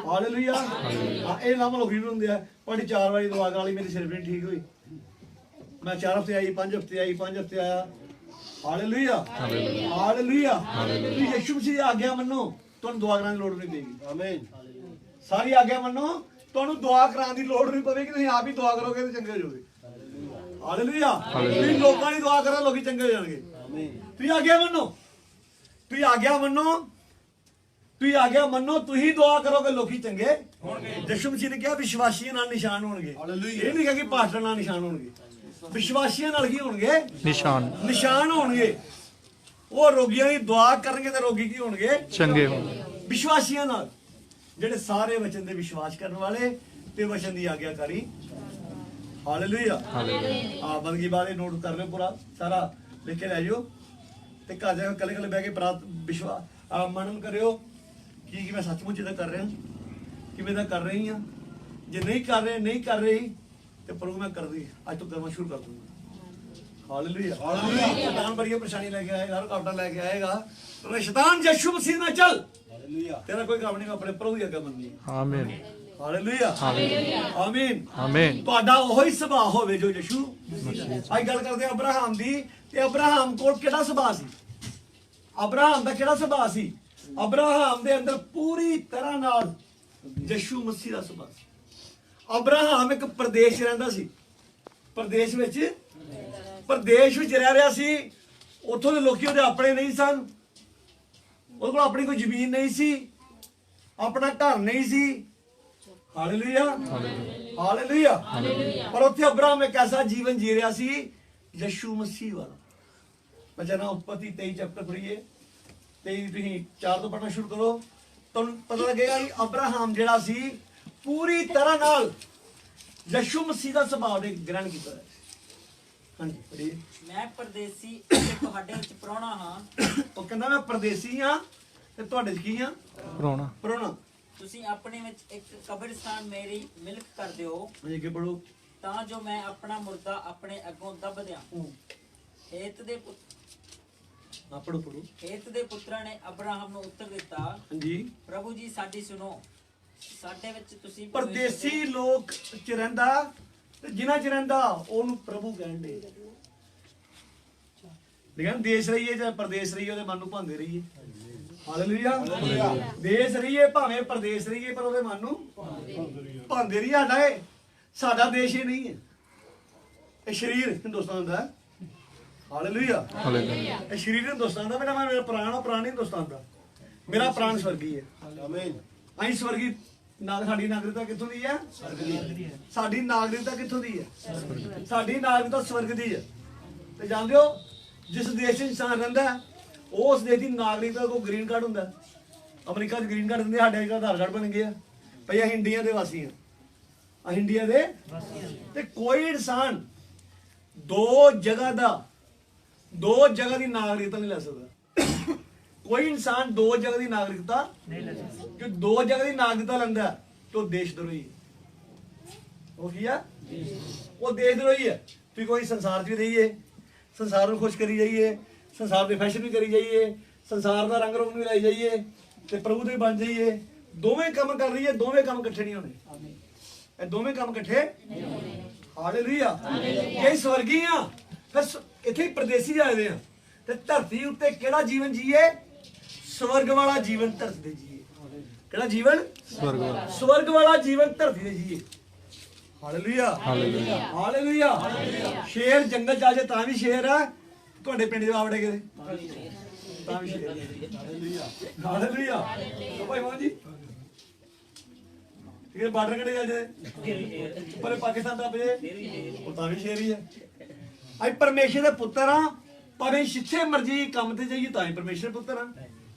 ਹਾਲੇਲੂਇਆ ਇਹ ਨਾਮ ਲੋਕੀ ਨੂੰ ਹੁੰਦੇ ਆ ਤੁਹਾਡੀ 4 ਵਾਰੀ ਦੁਆ ਵਾਲੀ ਮੇਰੀ ਸਿਰ ਨਹੀਂ ਠੀਕ ਹੋਈ ਮੈਂ 4 ਹਫ਼ਤੇ ਆਈ 5 ਹਫ਼ਤੇ ਆਈ 5 ਹਫ਼ਤੇ ਆਇਆ ਹਾਲੇਲੂਇਆ ਹਾਲੇਲੂਇਆ ਤੁਸੀਂ ਯਿਸੂ ਮਸੀਹ ਦੀ ਆਗਿਆ ਮੰਨੋ ਤੁਹਾਨੂੰ ਦੁਆ ਕਰਾਉਣ ਦੀ ਲੋੜ ਨਹੀਂ ਪਏਗੀ ਆਮੀਨ ਸਾਰੀ ਆਗਿਆ ਮੰਨੋ ਤੁਹਾਨੂੰ ਦੁਆ ਕਰਾਉਣ ਦੀ ਲੋੜ ਨਹੀਂ ਪਵੇਗੀ ਤੁਸੀਂ ਆਪ ਹੀ ਦੁਆ ਕਰੋਗੇ ਤੇ ਚੰਗੇ ਹੋ ਜਾਓਗੇ ਹਾਲੇਲੂਇਆ ਤੁਸੀਂ ਲੋਕਾਂ ਦੀ ਦੁਆ ਕਰੋ ਲੋਕੀ ਚੰਗੇ ਹੋ ਜਾਣਗੇ ਆਮੀਨ ਤੁਸੀਂ ਆਗਿਆ ਮੰਨੋ ਤੁਸੀਂ ਆਗਿਆ ਮੰਨੋ ਤੁਸੀਂ ਆਗਿਆ ਮੰਨੋ ਤੁਸੀਂ ਦੁਆ ਕਰੋਗੇ ਲੋਕੀ ਚੰਗੇ ਹੋਣਗੇ ਯਿਸੂ ਮਸੀਹ ਨੇ ਕਿਹਾ ਵਿਸ਼ਵਾਸੀਆਂ ਨਾਲ ਨਿਸ਼ਾਨ ਹੋਣਗੇ ਇਹ ਨਹੀਂ ਕਿਹਾ ਕਿ ਪਾਸਟਰ ਨਾਲ ਨਿਸ਼ਾਨ ਹੋਣਗੇ ਵਿਸ਼ਵਾਸੀਆਂ ਨਾਲ ਕੀ ਹੋਣਗੇ ਨਿਸ਼ਾਨ ਹੋਣਗੇ ਉਹ ਰੋਗੀਆਂ ਦੀ ਦੁਆ ਕਰਨਗੇ ਤੇ ਰੋਗੀ ਕੀ ਹੋਣਗੇ ਚੰਗੇ ਹੋਣਗੇ ਵਿਸ਼ਵਾਸੀਆਂ ਨਾਲ ਜਿਹੜੇ ਸਾਰੇ ਵਚਨ ਦੇ ਵਿਸ਼ਵਾਸ ਕਰਨ ਵਾਲੇ ਤੇ ਵਚਨ ਦੀ ਆਗਿਆਕਾਰੀ ਹਾਲੇਲੂਇਆ ਆ ਬੰਦਗੀ ਬਾਰੇ ਨੋਟ ਕਰ ਲਿਓ ਪੂਰਾ ਸਾਰਾ ਲਿਖ ਕੇ ਲੈ ਜਾਓ ਤੇ ਘਰ ਜਾ ਕੇ ਕੱਲੇ ਕੱਲੇ ਬਹਿ ਕੇ ਪ੍ਰਾਰਥ ਵਿਸ਼ਵਾਸ ਮਨਨ ਕਰਿਓ ਕੀ ਮੈਂ ਸੱਚਮੁੱਚ ਇਹਦਾ ਕਰ ਰਿਹਾ ਕਿਵੇਂ ਦਾ ਕਰ ਰਹੀ ਹਾਂ ਜੇ ਨਹੀਂ ਕਰ ਰਹੀ ਤੇ ਪ੍ਰਭੂ ਮੈਂ ਕਰਦੀ ਅੱਜ ਤੋਂ ਕਰਨਾ ਸ਼ੁਰੂ ਕਰ ਦੂੰਗਾ ਹਾਲੇਲੂਇਆ ਹਾਲੇਲੂਇਆ ਸ਼ੈਤਾਨ ਬੜੀ ਪਰੇਸ਼ਾਨੀ ਲੈ ਕੇ ਆਏਗਾ ਰੁਕਾਵਟਾਂ ਲੈ ਕੇ ਆਏਗਾ ਤੇ ਸ਼ੈਤਾਨ ਯਿਸੂ ਮਸੀਹ ਨਾਲ ਚੱਲ ਹਾਲੇਲੂਇਆ ਤੇਰਾ ਕੋਈ ਕੰਮ ਨਹੀਂ ਆਪਣੇ ਪ੍ਰਭੂ ਦੀ ਅੱਗੇ ਮੰਨੀ ਆਮੀਨ ਹਾਲੇਲੂਇਆ ਆਮੀਨ ਆਮੀਨ ਤੁਹਾਡਾ ਉਹੀ ਸੁਭਾਅ ਹੋਵੇ ਜੋ ਯਿਸੂ ਅੱਜ ਗੱਲ ਕਰਦੇ ਆ ਅਬਰਾਹਮ ਦੀ ਤੇ ਅਬਰਾਹਮ ਕੋਲ ਕਿਹੜਾ ਸੁਭਾਅ ਸੀ ਅਬਰਾਹਮ ਦਾ ਕਿਹੜਾ ਸੁਭਾਅ ਸੀ ਅਬਰਾਹਮ ਦੇ ਅੰਦਰ ਪੂਰੀ ਤਰ੍ਹਾਂ ਨਾਲ ਯਿਸੂ ਮਸੀਹ ਦਾ ਸੁਭਾਅ ਸੀ ਅਬਰਾਹਮ ਇੱਕ ਪ੍ਰਦੇਸ਼ ਰਹਿੰਦਾ ਸੀ ਪ੍ਰਦੇਸ਼ ਵਿੱਚ ਰਹਿ ਰਿਹਾ ਸੀ ਉੱਥੋਂ ਦੇ ਲੋਕੀ ਉਹਦੇ ਆਪਣੇ ਨਹੀਂ ਸਨ ਉਹਦੇ ਕੋਲ ਆਪਣੀ ਕੋਈ ਜ਼ਮੀਨ ਨਹੀਂ ਸੀ ਆਪਣਾ ਘਰ ਨਹੀਂ ਸੀ ਹਾਲੇਲੂਇਆ ਹਾਲੇਲੂਇਆ ਪਰ ਉੱਥੇ ਅਬਰਾਹਮ ਇੱਕ ਐਸਾ ਜੀਵਨ ਜੀ ਰਿਹਾ ਸੀ ਯਿਸੂ ਮਸੀਹ ਵਾਲਾ ਬਚਨਾ ਉਤਪਤੀ 23 ਚੈਪਟਰ ਪੜ੍ਹੀਏ ਤੇ ਤੁਸੀਂ 4 ਤੋਂ ਪੜ੍ਹਨਾ ਸ਼ੁਰੂ ਕਰੋ ਤੁਹਾਨੂੰ ਪਤਾ ਲੱਗੇਗਾ ਕਿ ਅਬਰਾਹਮ ਜਿਹੜਾ ਸੀ ਪੂਰੀ ਤਰ੍ਹਾਂ ਨਾਲ ਯਿਸੂ ਮਸੀਹ ਦਾ ਸੁਭਾਅ ਦੇ ਗ੍ਰਹਿਣ ਕੀਤਾ ਹੈ ਹਾਂਜੀ ਪੜ੍ਹੀਏ ਮੈਂ ਪਰਦੇਸੀ ਅਤੇ ਤੁਹਾਡੇ ਵਿੱਚ ਪ੍ਰਾਹੁਣਾ ਹਾਂ ਉਹ ਕਹਿੰਦਾ ਮੈਂ ਪਰਦੇਸੀ ਹਾਂ ਤੇ ਤੁਹਾਡੇ 'ਚ ਕੀ ਹਾਂ ਪ੍ਰਾਹੁਣਾ ਤੁਸੀਂ ਆਪਣੇ ਵਿੱਚ ਇੱਕ ਕਬਰਸਤਾਨ ਮੇਰੀ ਮਿਲਕ ਕਰ ਦਿਓ ਹਾਂਜੀ ਅੱਗੇ ਪੜ੍ਹੋ ਤਾਂ ਜੋ ਮੈਂ ਆਪਣਾ ਮੁਰਦਾ ਆਪਣੇ ਅੱਗੋਂ ਦੱਬ ਦਿਆਂ ਹੇਤ ਦੇ ਪੁੱਤਰਾਂ ਨੇ ਅਬਰਾਹਮ ਨੂੰ ਉੱਤਰ ਦਿੱਤਾ ਹਾਂਜੀ ਪ੍ਰਭੂ ਜੀ ਸਾਡੀ ਸੁਣੋ ਸਾਡੇ ਵਿੱਚ ਤੁਸੀਂ ਪਰਦੇਸੀ ਲੋਕ ਚ ਰਹਿੰਦਾ ਤੇ ਜਿਨ੍ਹਾਂ ਚ ਰਹਿੰਦਾ ਉਹਨੂੰ ਪ੍ਰਭੂ ਕਹਿੰਦੇ ਲੇਕਿਨ ਦੇਸ਼ ਰਹੀਏ ਚਾਹੇ ਪ੍ਰਦੇਸ਼ ਰਹੀਏ ਉਹਦੇ ਮਨ ਨੂੰ ਭਾਂਦੇ ਰਹੀਏ। ਹਾਲੇਲੂਇਆ। ਦੇਸ਼ ਰਹੀਏ ਭਾਵੇਂ ਪ੍ਰਦੇਸ਼ ਰਹੀਏ ਪਰ ਉਹਦੇ ਮਨ ਨੂੰ ਭਾਂਦੇ ਰਹੀਏ। ਸਾਡਾ ਦੇਸ਼ ਹੀ ਨਹੀਂ ਹੈ, ਇਹ ਸ਼ਰੀਰ ਹਿੰਦੁਸਤਾਨ ਦਾ। ਹਾਲੇਲੂਇਆ। ਇਹ ਸ਼ਰੀਰ ਹਿੰਦੁਸਤਾਨ ਦਾ, ਮੇਰਾ ਪ੍ਰਾਣ ਆ, ਪ੍ਰਾਣ ਹਿੰਦੁਸਤਾਨ ਦਾ। ਮੇਰਾ ਪ੍ਰਾਣ ਸਵਰਗੀ ਹੈ। ਅਸੀਂ ਸਵਰਗੀ ਸਾਡੀ ਨਾਗਰਿਕਤਾ ਕਿੱਥੋਂ ਦੀ ਹੈ? ਸਾਡੀ ਨਾਗਰਿਕਤਾ ਕਿੱਥੋਂ ਦੀ ਹੈ? ਸਾਡੀ ਨਾਗਰਿਕਤਾ ਸਵਰਗ ਦੀ ਹੈ। ਤੇ ਜਾਣਦੇ ਹੋ ਜਿਸ ਦੇਸ਼ 'ਚ ਇਨਸਾਨ ਰਹਿੰਦਾ ਉਸ ਦੇਸ਼ ਦੀ ਨਾਗਰਿਕਤਾ ਕੋਲ ਗ੍ਰੀਨ ਕਾਰਡ ਹੁੰਦਾ। ਅਮਰੀਕਾ 'ਚ ਗ੍ਰੀਨ ਕਾਰਡ ਦਿੰਦੇ, ਸਾਡੇ ਅੱਜ ਆਧਾਰ ਕਾਰਡ ਬਣ ਗਏ ਆ ਭਈ ਅਸੀਂ ਇੰਡੀਆ ਦੇ ਵਾਸੀ ਹਾਂ, ਅਸੀਂ ਇੰਡੀਆ ਦੇ। ਤੇ ਕੋਈ ਇਨਸਾਨ ਦੋ ਜਗ੍ਹਾ ਦੀ ਨਾਗਰਿਕਤਾ ਨਹੀਂ ਲੈ ਸਕਦਾ। ਕੋਈ ਇਨਸਾਨ ਦੋ ਜਗ੍ਹਾ ਦੀ ਨਾਗਰਿਕਤਾ ਨਹੀਂ ਲੈ ਸਕਦਾ। ਕਿ ਦੋ ਜਗ੍ਹਾ ਦੀ ਨਾਗਰਿਕਤਾ ਲੈਂਦਾ ਤੇ ਉਹ ਦੇਸ਼ ਦਰੋਹੀ ਹੈ। ਉਹ ਕੀ ਆ? ਉਹ ਦੇਸ਼ ਦਰੋਹੀ ਹੈ। ਤੁਸੀਂ ਕੋਈ ਸੰਸਾਰ 'ਚ ਵੀ ਰਹੀਏ, ਸੰਸਾਰ ਨੂੰ ਖੁਸ਼ ਕਰੀ ਜਾਈਏ, ਸੰਸਾਰ ਦੇ ਫੈਸ਼ਨ ਵੀ ਕਰੀ ਜਾਈਏ, ਸੰਸਾਰ ਦਾ ਰੰਗ ਰੋਗਨ ਵੀ ਲਾਈ ਜਾਈਏ ਤੇ ਪ੍ਰਭੂ ਦੇ ਬਣ ਜਾਈਏ, ਦੋਵੇਂ ਕੰਮ ਕਰ ਰਹੀਏ, ਦੋਵੇਂ ਕੰਮ ਇਕੱਠੇ ਨਹੀਂ ਹੋਣੇ। ਇਹ ਦੋਵੇਂ ਕੰਮ ਇਕੱਠੇ। ਹਾਲੇਲੂਇਆ। ਇਹ ਸਵਰਗੀ ਆ, ਫਿਰ ਇੱਥੇ ਪਰਦੇਸੀ ਆਏ ਆ ਤੇ ਧਰਤੀ ਉੱਤੇ ਕਿਹੜਾ ਜੀਵਨ ਜੀਏ? ਸਵਰਗ ਵਾਲਾ ਜੀਵਨ ਧਰਤੀ ਤੇ ਜੀਏ। ਕਿਹੜਾ ਜੀਵਨ? ਸਵਰਗ ਵਾਲਾ ਜੀਵਨ ਧਰਤੀ ਤੇ ਜੀਏ। ਹਾਲੇਲੂਇਆ। ਹਾਲੇਲੂਇਆ। ਸ਼ੇਰ ਜੰਗਲ ਚ ਆ ਜਾਏ ਤਾਂ ਵੀ ਸ਼ੇਰ ਆ, ਤੁਹਾਡੇ ਪਿੰਡ ਦੇ ਆਵੜੇ ਕਿਤੇ ਤਾਂ ਵੀ ਸ਼ੇਰ। ਹਾਲੇਲੂਇਆ। ਭਾਈ ਮੋਹਨ ਜੀ ਠੀਕ ਹੈ, ਬਾਰਡਰ ਕਿਹੜੇ ਜਾ ਜਾਏ ਪਰ ਪਾਕਿਸਤਾਨ ਦਾ ਪਏ ਉਹ ਤਾਂ ਵੀ ਸ਼ੇਰ ਹੀ ਹੈ। ਅਸੀਂ ਪਰਮੇਸ਼ਰ ਦੇ ਪੁੱਤਰ ਆ, ਭਾਵੇਂ ਜਿੱਥੇ ਮਰਜੀ ਕੰਮ ਤੇ ਜਾਈਏ ਤਾਂ ਹੀ ਪਰਮੇਸ਼ਰ ਪੁੱਤਰ ਆ।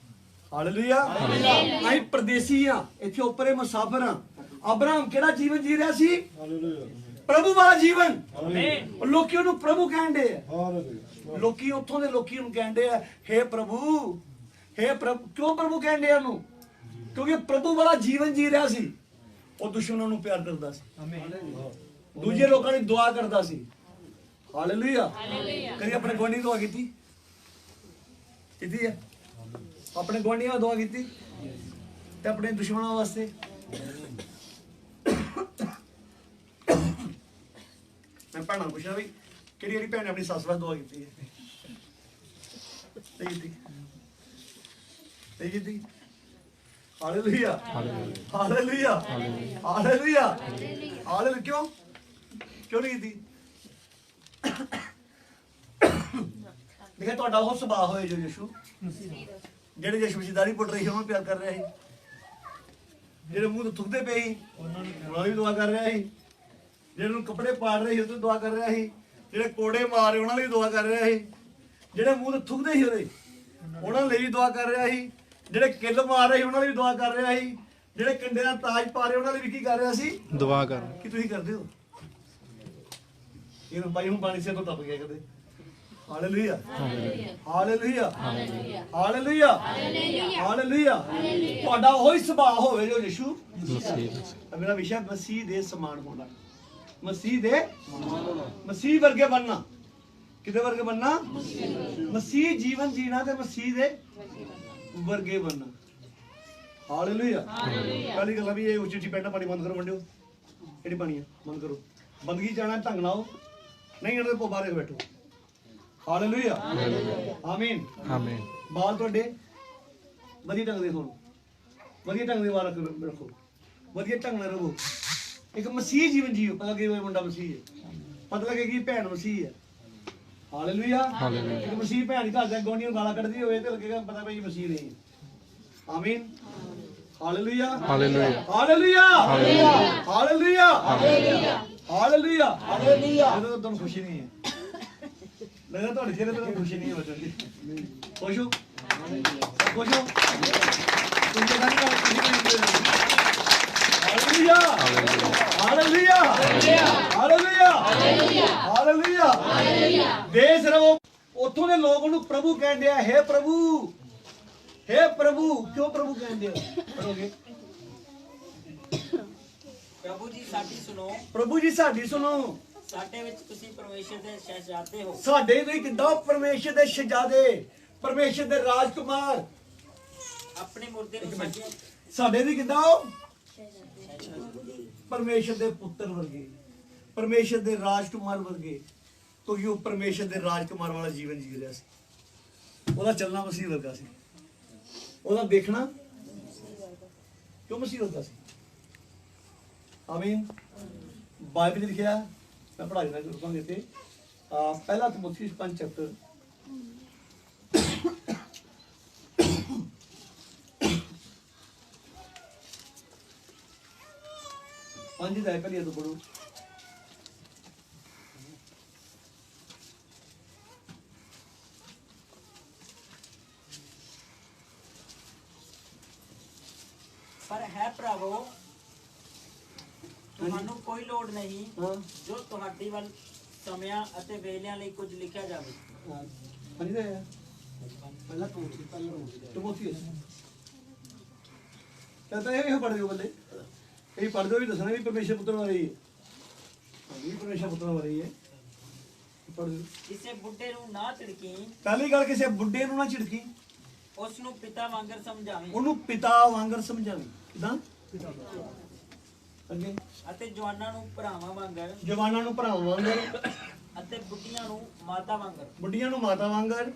ਹਾਲੇਲੂਇਆ। ਅਸੀਂ ਪਰਦੇਸੀ ਆ, ਇੱਥੇ ਉੱਪਰੇ ਮੁਸਾਫਰ ਆ। ਅਬਰਾਹਮ ਕਿਹੜਾ ਜੀਵਨ ਜੀ ਰਿਹਾ ਸੀ? ਪ੍ਰਭੂ ਵਾਲਾ ਜੀਵਨ। ਲੋਕੀ ਉਹਨੂੰ ਪ੍ਰਭੂ ਕਹਿੰਦੇ ਆ। ਲੋਕੀ ਉੱਥੋਂ ਦੇ ਲੋਕੀ ਉਹਨੂੰ ਕਹਿੰਦੇ ਆ ਹੇ ਪ੍ਰਭੂ, ਹੇ ਪ੍ਰਭੂ। ਕਿਉਂ ਪ੍ਰਭੂ ਕਹਿੰਦੇ ਆ ਉਹਨੂੰ? ਕਿਉਂਕਿ ਪ੍ਰਭੂ ਵਾਲਾ ਜੀਵਨ ਜੀ ਰਿਹਾ ਸੀ। ਉਹ ਦੁਸ਼ਮਣਾਂ ਨੂੰ ਪਿਆਰ ਕਰਦਾ ਸੀ, ਦੂਜੇ ਲੋਕਾਂ ਦੀ ਦੁਆ ਕਰਦਾ ਸੀ। ਹਾਲੇਲੂਇਆ। ਕਦੀ ਆਪਣੇ ਗੁਆਂਢੀ ਦੀ ਦੁਆ ਕੀਤੀ ਹੈ? ਆਪਣੇ ਗੁਆਂਢੀਆਂ ਦੀ ਦੁਆ ਕੀਤੀ ਤੇ ਆਪਣੇ ਦੁਸ਼ਮਣਾਂ ਵਾਸਤੇ? ਮੈਂ ਭੈਣਾਂ ਨੂੰ ਪੁੱਛਿਆ ਵੀ ਕਿਹੜੀ ਭੈਣ ਨੇ ਆਪਣੀ ਸੱਸ ਵਾਸਤੇ ਦੁਆ ਕੀਤੀ ਹੈ? ਨਹੀਂ ਕੀਤੀ। ਹਾਲੇਲੂਇਆ। ਹਾਲੇਲੂਇਆ। ਹਾਲੇਲੂਇਆ। ਹਾਲੇਲੂਇਆ। ਕਿਉਂ ਨਹੀਂ ਕੀਤੀ? ਦੇਖਿਆ ਤੁਹਾਡਾ ਉਹ ਸੁਭਾਅ ਹੋਏ ਜੋ ਯਿਸੂ, ਜਿਹੜੇ ਯਿਸੂ ਮਸੀਹ ਦਾੜੀ ਪੁੱਟ ਰਹੀ ਸੀ ਉਹਨੂੰ ਪਿਆਰ ਕਰ ਰਿਹਾ ਸੀ, ਜਿਹੜੇ ਮੂੰਹ ਤੋਂ ਥੁੱਕਦੇ ਪਏ ਸੀ ਉਹਨਾਂ ਦੀ ਦੁਆ ਕਰ ਰਿਹਾ ਸੀ, ਜਿਹੜੇ ਨੂੰ ਕੱਪੜੇ ਪਾੜ ਰਹੇ ਸੀ ਉਹਦੀ ਦੁਆ ਕਰ ਰਿਹਾ ਸੀ, ਜਿਹੜੇ ਕੋੜੇ ਮਾਰੇ ਉਹਨਾਂ ਲਈ ਦੁਆ ਕਰ ਰਿਹਾ ਸੀ, ਜਿਹੜੇ ਮੂੰਹ ਤੋਂ ਥੁੱਕਦੇ ਸੀ ਉਹਦੇ ਉਹਨਾਂ ਲਈ ਵੀ ਦੁਆ ਕਰ ਰਿਹਾ ਸੀ, ਜਿਹੜੇ ਕਿੱਲ ਮਾਰ ਰਹੇ ਸੀ ਉਹਨਾਂ ਲਈ ਵੀ ਦੁਆ ਕਰ ਰਿਹਾ ਸੀ, ਜਿਹੜੇ ਕੰਡੇ ਦਾ ਤਾਜ ਪਾ ਰਹੇ ਉਹਨਾਂ ਲਈ ਵੀ ਕੀ ਕਰ ਰਿਹਾ ਸੀ? ਦੁਆ ਕਰ। ਕੀ ਤੁਸੀਂ ਕਰਦੇ ਹੋ? ਇਹ ਭਾਈ ਹੁਣ ਪਾਣੀ ਸੇ ਤੋਂ ਟੱਪ ਗਿਆ ਕਦੇ। ਹਾਲੇਲੂਇਆ। ਹਾਲੇਲੂਇਆ। ਹਾਲੇਲੂਇਆ। ਹਾਲੇਲੂਇਆ। ਤੁਹਾਡਾ ਉਹੀ ਸੁਭਾਅ ਹੋਵੇ ਜੋ ਯਿਸੂ ਮਸੀਹ। ਮੇਰਾ ਵਿਸ਼ਾ ਮਸੀਹ ਦੇ ਸਮਾਨ ਹੋਣਾ, ਮਸੀਹ ਦੇ ਮਸੀਹ ਵਰਗੇ ਬਣਨਾ। ਕਿਹਦੇ ਵਰਗੇ ਬਣਨਾ? ਮਸੀਹ ਜੀਵਨ ਜੀਣਾ ਤੇ ਮਸੀਹ ਦੇ ਵਰਗੇ ਬਣਨਾ। ਹਾਲੇਲੂਇਆ। ਪਹਿਲੀ ਗੱਲ ਵੀ ਇਹ ਉੱਚੀ ਉੱਚੀ ਪੈਂਟਾਂ ਪਾਣੀ ਬੰਦ ਕਰੋ, ਵੰਡਿਓ ਜਿਹੜੀ ਪਾਣੀ ਆ ਬੰਦ ਕਰੋ। ਬੰਦਗੀ ਜਾਣਾ ਢੰਗ ਨਾਲ ਨਹੀਂ ਇਹਦੇ ਤੋਂ ਬਾਹਰ ਬੈਠੋ। ਹਾਲੇਲੂਇਆ। ਆਮੀਨ। ਆਮੀਨ। ਬਾਲ ਤੁਹਾਡੇ ਵਧੀਆ ਢੰਗ ਦੇ ਹੋਣ, ਵਧੀਆ ਢੰਗ ਦੇ ਵਾਰ ਰੱਖੋ, ਵਧੀਆ ਢੰਗ ਨਾਲ ਰਹੋ। ਇੱਕ ਮਸੀਹ ਜੀਵਨ ਜੀਓ। ਪਤਾ ਕਿ ਮੁੰਡਾ ਮਸੀਹ ਹੈ, ਪਤਾ ਲੱਗੇ ਕਿ ਭੈਣ ਮਸੀਹ ਹੈ। ਹਾਲੇਲੂਇਆ। ਇੱਕ ਮਸੀਹ ਭੈਣ ਘਰ ਦੇ ਗੋਂਡੀ ਨੂੰ ਗਾਲਾਂ ਕੱਢਦੀ ਹੋਵੇ ਤੇ ਲੱਗੇਗਾ ਪਤਾ ਭਾਈ ਮਸੀਹ ਨਹੀਂ ਹੈ। ਆਮੀਨ। Hallelujah. Hallelujah. Hallelujah. Hallelujah. Hallelujah. Hallelujah. ਇਹਦਾ ਤੁਹਾਨੂੰ ਖੁਸ਼ੀ ਨਹੀਂ ਹੈ? ਲੱਗਦਾ ਤੁਹਾਡੇ ਚਿਹਰੇ ਤੇ ਖੁਸ਼ੀ ਨਹੀਂ ਹੈ ਬੱਚਿਆਂ ਦੀ। ਖੁਸ਼ ਹੋ? ਖੁਸ਼ ਹੋ? ਤੁਸੀਂ ਤਾਂ ਹਾਲੇਲੂਇਆ। ਹਾਲੇਲੂਇਆ। ਹਾਲੇਲੂਇਆ। ਹਾਲੇਲੂਇਆ। ਦੇਸ਼ ਰਹੋ। ਉੱਥੋਂ ਦੇ ਲੋਕ ਉਹਨੂੰ ਪ੍ਰਭੂ ਕਹਿੰਦੇ ਆ। ਹੇ ਪ੍ਰਭੂ, ਹੇ ਪ੍ਰਭੂ। ਕਿਉਂ ਪ੍ਰਭੂ ਕਹਿੰਦੇ ਆ? ਪੜੋਗੇ। ਪ੍ਰਭੂ ਜੀ ਸਾਡੀ ਸੁਣੋ। ਪ੍ਰਭੂ ਜੀ ਸਾਡੀ ਸੁਣੋ। ਸਾਡੇ ਵਿੱਚ ਤੁਸੀਂ ਪਰਮੇਸ਼ਰ ਦੇ ਸ਼ਹਿਜ਼ਾਦੇ ਹੋ। ਸਾਡੇ ਵੀ ਕਿੱਦਾਂ? ਪਰਮੇਸ਼ਰ ਦੇ ਸ਼ਹਿਜ਼ਾਦੇ, ਪਰਮੇਸ਼ਰ ਦੇ ਰਾਜਕੁਮਾਰ। ਆਪਣੇ ਮੁਰਦੇ ਨੂੰ ਸਾਡੀਆਂ ਸਾਡੇ ਵੀ ਕਿੱਦਾਂ? ਪਰਮੇਸ਼ਰ ਦੇ ਪੁੱਤਰ ਵਰਗੇ, ਪਰਮੇਸ਼ਰ ਦੇ ਰਾਜਕੁਮਾਰ ਵਰਗੇ। ਕਿਉਂਕਿ ਉਹ ਪਰਮੇਸ਼ਰ ਦੇ ਰਾਜਕੁਮਾਰ ਵਾਲਾ ਜੀਵਨ ਜੀ ਰਿਹਾ ਸੀ। ਉਹਦਾ ਚੱਲਣਾ ਮਸੀਹ ਵਰਗਾ ਸੀ, ਉਹਦਾ ਦੇਖਣਾ ਕਿਉਂ ਮਸੀਹ ਵਰਗਾ ਸੀ। ਆਮੀਨ। ਬਾਈਬਲ 'ਚ ਲਿਖਿਆ, ਮੈਂ ਪੜ੍ਹਾ ਦਿੰਦਾ ਰੁਕਾਂਗੇ ਤੇ ਪਹਿਲਾ ਤਿਮੋਥੀ 5 ਚੈਪਟਰ 5 ਦਾ ਪਹਿਲੀ ਤੋਂ ਪੜੋ। ਪਰ ਹੈ ਭਰਾਵੋ, ਤੁਹਾਨੂੰ ਕੋਈ ਲੋੜ ਨਹੀਂ ਹਾਂ ਜੋ ਤੁਹਾਡੀ ਵੱਲ ਸਮਿਆਂ ਅਤੇ ਵੇਲਿਆਂ ਲਈ ਕੁਝ ਲਿਖਿਆ ਜਾਵੇ। ਪੰਜ ਦਾ ਹੈ ਪਹਿਲਾ ਤਿਮੋਥੀ ਤਾਂ ਇਹ ਪੜ੍ਹ ਦਿਓ ਬੱਲੇ, ਇਹ ਪੜ੍ਹ ਦਿਓ ਵੀ ਦੱਸਣਾ ਵੀ ਪਰਮੇਸ਼ਰ ਪੁੱਤਰ ਬਾਰੇ ਹੀ ਹੈ। ਹਾਂਜੀ ਪਰਮੇਸ਼ਰ ਪੁੱਤਰ ਬਾਰੇ ਹੀ ਹੈ, ਪੜ੍ਹ ਦਿਓ। ਕਿਸੇ ਬੁੱਢੇ ਨੂੰ ਨਾ ਝਿੜਕੀ, ਪਹਿਲੀ ਗੱਲ ਕਿਸੇ ਬੁੱਢੇ ਨੂੰ ਨਾ ਝਿੜਕੀ, ਉਸ ਨੂੰ ਪਿਤਾ ਵਾਂਗਰ ਸਮਝਾਵੀਂ ਉਹਨੂੰ ਪਿਤਾ ਵਾਂਗਰ ਸਮਝਾਵੀਂ। ਕਿਦਾਂ? ਅੱਗੇ ਅਤੇ ਜਵਾਨਾਂ ਨੂੰ ਭਰਾਵਾਂ ਵਾਂਗਰ, ਜਵਾਨਾਂ ਨੂੰ ਭਰਾਵਾਂ ਵਾਂਗਰ, ਅਤੇ ਬੁੱਢੀਆਂ ਨੂੰ ਮਾਤਾ ਵਾਂਗਰ, ਬੁੱਢੀਆਂ ਨੂੰ ਮਾਤਾ ਵਾਂਗਰ,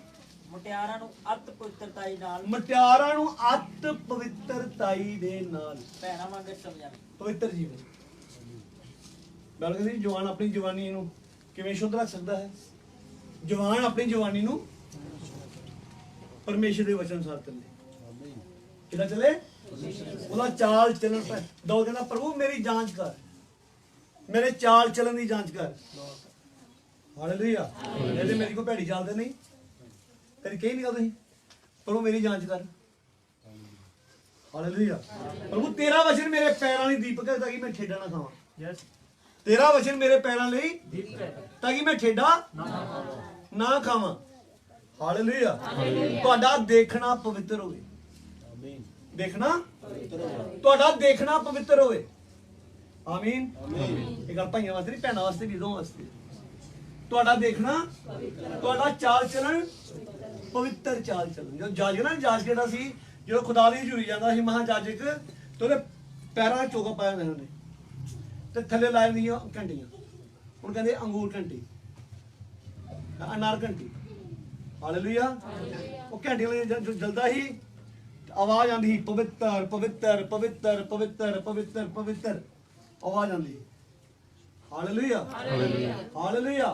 ਮੁਟਿਆਰਾਂ ਨੂੰ ਅਤ ਪਵਿੱਤਰਤਾਈ ਨਾਲ, ਮਟਿਆਰਾਂ ਨੂੰ ਅਤ ਪਵਿੱਤਰਤਾਈ ਦੇ ਨਾਲ, ਭੈਣਾਂ ਵਾਂਗਰ ਸਮਝਾਵੀਂ। ਪਵਿੱਤਰ ਜੀਵਨ। ਗੱਲ ਕਰੀ ਜਵਾਨ ਆਪਣੀ ਜਵਾਨੀ ਨੂੰ ਕਿਵੇਂ ਸ਼ੁੱਧ ਰੱਖ ਸਕਦਾ ਹੈ? ਜਵਾਨ ਆਪਣੀ ਜਵਾਨੀ ਨੂੰ ਪਰਮੇਸ਼ਰ ਦੇ ਵਚਨ ਅਨੁਸਾਰ ਚੱਲੇ। ਕਿਹਦਾ ਚੱਲੇ? ਉਹਦਾ ਚਾਲ ਚੱਲਣ ਪੈ ਦੋ ਕਹਿੰਦਾ ਪ੍ਰਭੂ ਮੇਰੀ ਜਾਂਚ ਕਰ, ਮੇਰੇ ਚਾਲ ਚੱਲਣ ਦੀ ਜਾਂਚ ਕਰ। ਹਾਲੇਲੂਇਆ। ਇਹਦੇ ਮੇਰੀ ਕੋਈ ਭੈੜੀ ਚਾਲ ਤੇ ਨਹੀਂ, ਕਦੀ ਕਹੀ ਨਹੀਂ ਤੁਸੀਂ ਪ੍ਰਭੂ ਮੇਰੀ ਜਾਂਚ ਕਰ। ਹਾਲੇਲੂਇਆ। ਪ੍ਰਭੂ ਤੇਰਾ ਵਚਨ ਮੇਰੇ ਪੈਰਾਂ ਲਈ ਦੀਪਕ ਹੈ ਤਾਂ ਕਿ ਮੈਂ ਠੇਡਾ ਨਾ ਖਾਵਾਂ। ਯੈਸ। ਤੇਰਾ ਵਚਨ ਮੇਰੇ ਪੈਰਾਂ ਲਈ ਦੀਪਕ ਹੈ ਤਾਂ ਕਿ ਮੈਂ ਠੇਡਾ ਨਾ ਖਾਵਾਂ। ਹਾਲੇਲੂਇਆ। ਤੁਹਾਡਾ ਦੇਖਣਾ ਪਵਿੱਤਰ ਹੋਵੇ। ਆਮੀਨ। ਦੇਖਣਾ ਤੁਹਾਡਾ ਦੇਖਣਾ ਪਵਿੱਤਰ ਹੋਵੇ। ਆਮੀਨ। ਇਹ ਗੱਲ ਭਾਈਆਂ ਵਾਸਤੇ ਨਹੀਂ, ਭੈਣਾਂ ਵਾਸਤੇ ਵੀ, ਦੋਵਾਂ ਵਾਸਤੇ। ਤੁਹਾਡਾ ਦੇਖਣਾ, ਤੁਹਾਡਾ ਚਾਲ ਚੱਲਣ ਪਵਿੱਤਰ ਚਾਲ ਚੱਲਣ। ਜਦੋਂ ਜੱਜ ਨਾ, ਜੱਜ ਕਿਹੜਾ ਸੀ? ਜਦੋਂ ਖੁਦਾ ਦੀ ਹਜ਼ੂਰੀ ਜਾਂਦਾ ਸੀ ਮਹਾਜਾਜਕ, ਤੇ ਉਹਦੇ ਪੈਰਾਂ 'ਚ ਚੋਗਾ ਪਾਇਆ ਹੁੰਦਾ ਉਹਨੇ, ਤੇ ਥੱਲੇ ਲਾਏ ਦੀਆਂ ਘੰਟੀਆਂ, ਹੁਣ ਕਹਿੰਦੇ ਅੰਗੂਰ ਘੰਟੀ, ਅਨਾਰ ਘੰਟੀ। ਹਾਲੇਲੂਇਆ। ਉਹ ਘੰਟੀਆਂ ਜਲਦਾ ਸੀ, ਆਵਾਜ਼ ਆਉਂਦੀ ਸੀ ਪਵਿੱਤਰ ਪਵਿੱਤਰ ਪਵਿੱਤਰ ਪਵਿੱਤਰ ਪਵਿੱਤਰ ਪਵਿੱਤਰ, ਆਵਾਜ਼ ਆਉਂਦੀ। ਹਾਲੇਲੂਇਆ। ਹਾਲੇਲੂਇਆ।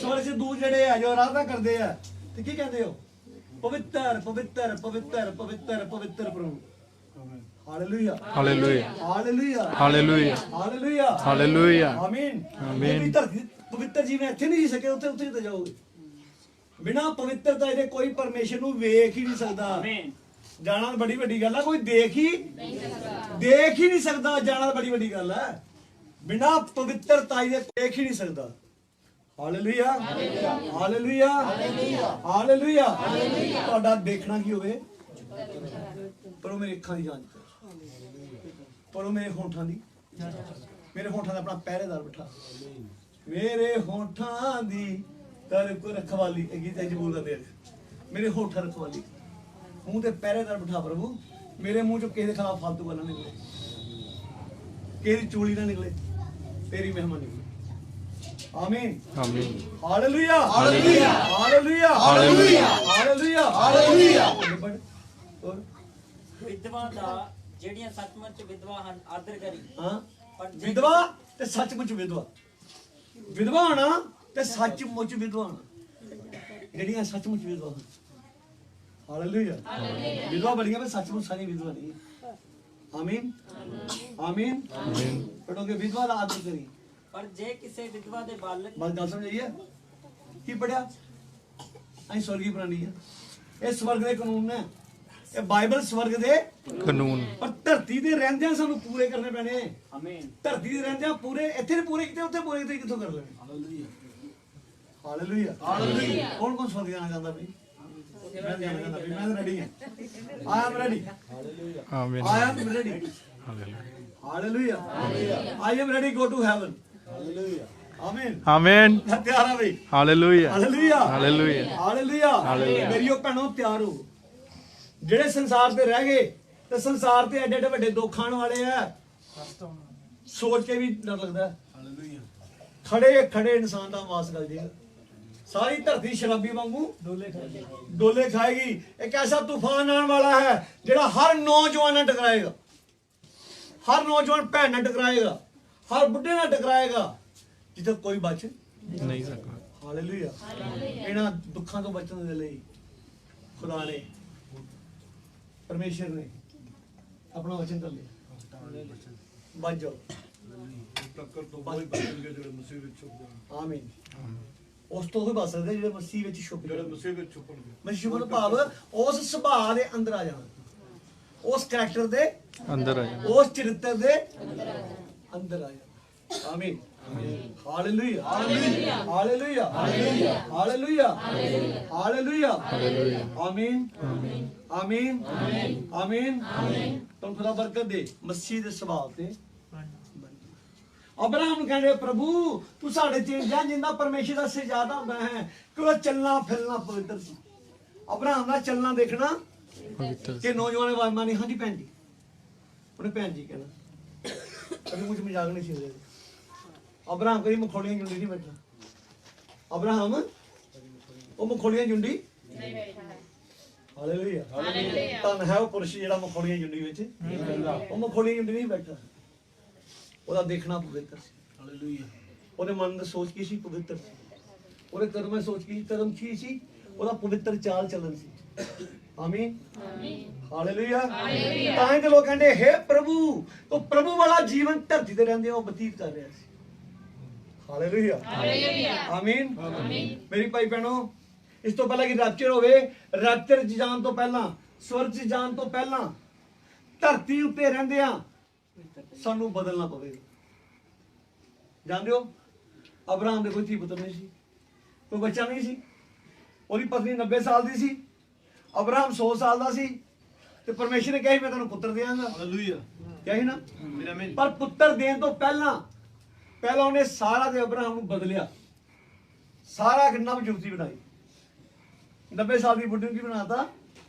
ਸਵਰਗ ਦੇ ਦੂਤ ਜਿਹੜੇ ਆ ਜੋ ਆਰਾਧਨਾ ਕਰਦੇ ਆ, ਤੇ ਕੀ ਕਹਿੰਦੇ ਹੋ? ਪਵਿੱਤਰ ਪਵਿੱਤਰ ਪਵਿੱਤਰ ਪਵਿੱਤਰ ਪਵਿੱਤਰ ਪ੍ਰਭੂ। Hallelujah. Hallelujah. Hallelujah. Hallelujah. Hallelujah. Hallelujah. ਆਮੀਨ। ਆਮੀਨ। ਪਵਿੱਤਰ ਜੀਵਨ ਇੱਥੇ ਨਹੀਂ ਜੀ ਸਕੇ, ਉੱਥੇ ਉੱਥੇ ਤੇ ਜਾਓਗੇ। ਬਿਨਾਂ ਪਵਿੱਤਰਤਾ ਦੇ ਕੋਈ ਪਰਮੇਸ਼ਰ ਨੂੰ ਵੇਖ ਹੀ ਨਹੀਂ ਸਕਦਾ। ਆਮੀਨ। ਜਾਣਾ ਬੜੀ ਵੱਡੀ ਗੱਲ ਹੈ, ਕੋਈ ਦੇਖ ਹੀ ਨਹੀਂ ਸਕਦਾ। ਜਾਣਾ ਬੜੀ ਵੱਡੀ ਗੱਲ ਹੈ, ਬਿਨਾਂ ਪਵਿੱਤਰਤਾ ਦੇ ਦੇਖ ਹੀ ਨਹੀਂ ਸਕਦਾ। ਹਾਲੇਲੂਇਆ। ਹਾਲੇਲੂਇਆ। ਹਾਲੇਲੂਇਆ। ਤੁਹਾਡਾ ਦੇਖਣਾ ਕੀ ਹੋਵੇ? ਪਰ ਉਹ ਮੇਰੇ ਅੱਖਾਂ ਦੀ ਜਾਂਚ ਕਰ, ਪਰ ਉਹ ਮੇਰੇ ਹੋਠਾਂ ਦੀ, ਮੇਰੇ ਹੋਠਾਂ ਦਾ ਆਪਣਾ ਪਹਿਰੇਦਾਰ ਬਿਠਾ। ਮੇਰੇ ਹੋਠਾਂ ਦੀ ਰਖਵਾਲੀ, ਇਹ ਗੀਤ ਜਬੂਰ ਦਾ ਦੇਖ, ਮੇਰੇ ਹੋਠਾਂ ਰਖਵਾਲੀ, ਮੂੰਹ ਤੇ ਪਹਿਰੇਦਾਰ ਬਿਠਾ ਪ੍ਰਭੂ। ਮੇਰੇ ਮੂੰਹ ਚੋਂ ਕਿਸੇ ਦੇ ਖਿਲਾਫ ਫਾਲਤੂ ਗੱਲ ਨਾ ਨਿਕਲੇ, ਕਿਸੇ ਦੀ ਚੂਲੀ ਨਾ ਨਿਕਲੇ, ਤੇਰੀ ਮਹਿਮਾ ਨਿਕਲੇ। ਆਮੀਨ। ਆਮੀਨ। Hallelujah. Hallelujah. Hallelujah. Hallelujah. Hallelujah. Hallelujah. ਵਿਧਵਾ ਦਾ, ਜਿਹੜੀਆਂ ਸੱਚਮੁੱਚ ਵਿਧਵਾ ਹਨ, ਆਦਰ ਕਰੀ। ਹਾਂ, ਵਿਧਵਾ ਤੇ ਸੱਚਮੁੱਚ ਵਿਧਵਾ, ਵਿਧਵਾ ਹੋਣਾ ਤੇ ਸੱਚਮੁੱਚ ਵਿਧਵਾ ਹੋਣਾ, ਜਿਹੜੀਆਂ ਸੱਚਮੁੱਚ ਵਿਧਵਾ ਹਨ। ਹਾਲੇਲੂਇਆ। ਵਿਧਵਾ ਬੜੀਆਂ ਪਰ ਸੱਚਮੁੱਚ ਸਾਰੀ ਵਿਧਵਾ ਨਹੀਂ। ਆਮੀਨ। ਆਮੀਨ। ਪੜੋਗੇ ਵਿਧਵਾ ਦਾ ਆਦਰ ਕਰੀ। ਪਰ ਜੇ ਕਿਸੇ ਵਿਧਵਾ ਦੇ ਬਾਲਕ, ਬਸ ਗੱਲ ਸਮਝਾਈਏ ਕੀ ਪੜਿਆ? ਅਸੀਂ ਸਵਰਗੀ ਪ੍ਰਾਣੀ ਆ, ਇਹ ਸਵਰਗ ਦੇ ਕਾਨੂੰਨ ਨੇ, ਇਹ ਬਾਈਬਲ ਸਵਰਗ ਦੇ ਕਾਨੂੰਨ, ਪਰ ਧਰਤੀ ਦੇ ਰਹਿੰਦਿਆਂ ਸਾਨੂੰ ਪੂਰੇ ਕਰਨੇ ਪੈਣੇ। ਆਮੀਨ। ਧਰਤੀ ਦੇ ਰਹਿੰਦਿਆਂ ਪੂਰੇ, ਇੱਥੇ ਨਹੀਂ ਪੂਰੇ ਕੀਤੇ, ਉੱਥੇ ਪੂਰੇ ਕੀਤੇ, ਕਿੱਥੋਂ ਕਰ ਲੈਣੇ? ਹਾਲੇਲੂਇਆ। ਹਾਲੇਲੂਇਆ। ਹਾਲੇਲੂਇਆ। ਕੌਣ ਕੌਣ ਸਵਰਗ ਜਾਣਾ ਚਾਹੁੰਦਾ ਬਈ? ਮੈਂ ਜਾਣਾ ਚਾਹੁੰਦਾ ਬਈ, ਮੈਂ ਰੈਡੀ ਹਾਂ। I am ready. ਆਮੀਨ। I am ready. Hallelujah. I am ready go to heaven. Hallelujah. ਆਮੀਨ। ਆਮੀਨ। ਤਿਆਰ ਆ ਬਈ। ਹਾਲੇਲੂਇਆ। ਹਾਲੇਲੂਇਆ। ਹਾਲੇਲੂਇਆ। ਹਾਲੇਲੂਇਆ। ਮੇਰੀਓ ਭੈਣੋ ਤਿਆਰ ਹੋ। ਜਿਹੜੇ ਸੰਸਾਰ ਤੇ ਰਹਿ ਗਏ, ਤੇ ਸੰਸਾਰ ਤੇ ਐਡੇ ਐਡੇ ਵੱਡੇ ਦੁੱਖ ਆਉਣ ਵਾਲੇ ਆ, ਸੋਚ ਕੇ ਵੀ ਡਰ ਲੱਗਦਾ। ਹਾਲੇਲੂਇਆ। ਖੜੇ ਖੜੇ ਇਨਸਾਨ ਦਾ ਮਾਸ ਗਲ ਜਾਏਗਾ। सारी धरती शराबी वांगू डोले खाएगी। एक ऐसा तूफान आने वाला है जेड़ा हर नौजवान टकराएगा, हर नौजवान भैन ने टकराएगा, हर बुढ़े ने टकराएगा, जिथे कोई बच नहीं सकता। हालेलुया। इन्हां दुखां तो बचने दे लई खुदा ने, परमेश्वर ने अपना वचन कर लिया। बच जाओ। आमीन। उस तो ही बच सकते ਜਿਹੜੇ ਮਸੀਹ ਵਿੱਚ ਛੁਪ ਗਏ, ਮਸੀਹ ਵਿੱਚ ਛੁਪਣ ਭਾਵ ਉਸ ਸੁਭਾਅ ਦੇ ਅੰਦਰ ਆ ਜਾਣਾ, ਉਸ ਕੈਰੈਕਟਰ ਦੇ ਅੰਦਰ ਆ ਜਾਣਾ, ਉਸ ਚਰਿੱਤਰ ਦੇ ਅੰਦਰ ਆ ਜਾਣਾ। ਆਮੀਨ। Hallelujah, hallelujah, hallelujah, hallelujah, hallelujah, ਆਮੀਨ, ਆਮੀਨ, ਆਮੀਨ। ਤੁਹਾਨੂੰ ਖੁਦਾ ਬਰਕਤ ਦੇ ਮਸੀਹ ਦੇ ਸੁਭਾਅ ਤੇ। अब्राहम कहने प्रभु तू साढ़े चेंज जा जिंदा परमेश्वर का से ज्यादा होता है कि वो चलना फिरना पवित्र सी। अब्राहम का चलना देखना कि नौजवान आवाज मानी हाँ जी भैन जी, उन्हें भैन जी कहना, कभी मुझे मजाक नहीं सी। अब्राहम कभी मखौलियां जुंडी नहीं बैठा, अब्राहम वो मखौलियां जुंडी हालेलुया, धन है वो पुरुष जेड़ा मखौलियां जुंडी विच, वो मखौलियां जुंडी नहीं बैठा। ਉਹਦਾ ਦੇਖਣਾ ਪਵਿੱਤਰ ਸੀ। ਹਾਲੇਲੂਇਆ। ਉਹਦੇ ਮਨ ਦੀ ਸੋਚ ਕੀ ਸੀ? ਪਵਿੱਤਰ ਸੀ। ਉਹਦੇ ਕਦਮ ਸੋਚ ਕੀ ਕਦਮ ਕੀ ਸੀ? ਉਹਦਾ ਪਵਿੱਤਰ ਚਾਲ ਚੱਲਣ ਸੀ। ਆਮੀਨ, ਆਮੀਨ, ਹਾਲੇਲੂਇਆ, ਹਾਲੇਲੂਇਆ। ਤਾਂ ਹੀ ਤੇ ਲੋਕ ਕਹਿੰਦੇ ਹੈ ਪ੍ਰਭੂ, ਉਹ ਪ੍ਰਭੂ ਵਾਲਾ ਜੀਵਨ ਧਰਤੀ ਤੇ ਰਹਿੰਦੇ ਉਹ ਬਤੀਤ ਕਰ ਰਿਹਾ ਸੀ। ਹਾਲੇਲੂਇਆ, ਹਾਲੇਲੂਇਆ, ਆਮੀਨ, ਆਮੀਨ। ਮੇਰੀ ਭਾਈ ਭੈਣੋ, ਇਸ ਤੋਂ ਪਹਿਲਾਂ ਕਿ ਰੈਪਚਰ ਹੋਵੇ, ਰੈਪਚਰ 'ਚ ਜਾਣ ਤੋਂ ਪਹਿਲਾਂ, ਸਵਰਗ 'ਚ ਜਾਣ ਤੋਂ ਪਹਿਲਾਂ ਧਰਤੀ ਉੱਤੇ ਰਹਿੰਦੇ ਆ ਸਾਨੂੰ ਬਦਲਣਾ ਪਵੇਗਾ। ਜਾਣਦੇ ਹੋ ਅਬਰਾਹਮ ਦੇ ਕੋਈ ਧੀ ਪੁੱਤਰ ਨਹੀਂ ਸੀ, ਕੋਈ ਬੱਚਾ ਨਹੀਂ ਸੀ, ਉਹਦੀ ਪਤਨੀ 90 ਸਾਲ ਦੀ ਸੀ, ਅਬਰਾਹਮ 100 ਸਾਲ ਦਾ ਸੀ, ਤੇ ਪਰਮੇਸ਼ਰ ਨੇ ਕਿਹਾ ਸੀ ਮੈਂ ਤੈਨੂੰ ਪੁੱਤਰ ਦੇਵਾਂਗਾ। ਹਾਲੇਲੂਇਆ, ਕਿਹਾ ਸੀ ਨਾ। ਪਰ ਪੁੱਤਰ ਦੇਣ ਤੋਂ ਪਹਿਲਾਂ ਉਹਨੇ ਸਾਰਾ ਦੇ ਅਬਰਾਹਮ ਨੂੰ ਬਦਲਿਆ। ਸਾਰਾ ਇੱਕ ਨਵ ਜੁਗਤੀ ਬਣਾਈ। 90 ਸਾਲ ਦੀ ਬੁੱਢੀ ਨੂੰ ਕੀ ਬਣਾਤਾ?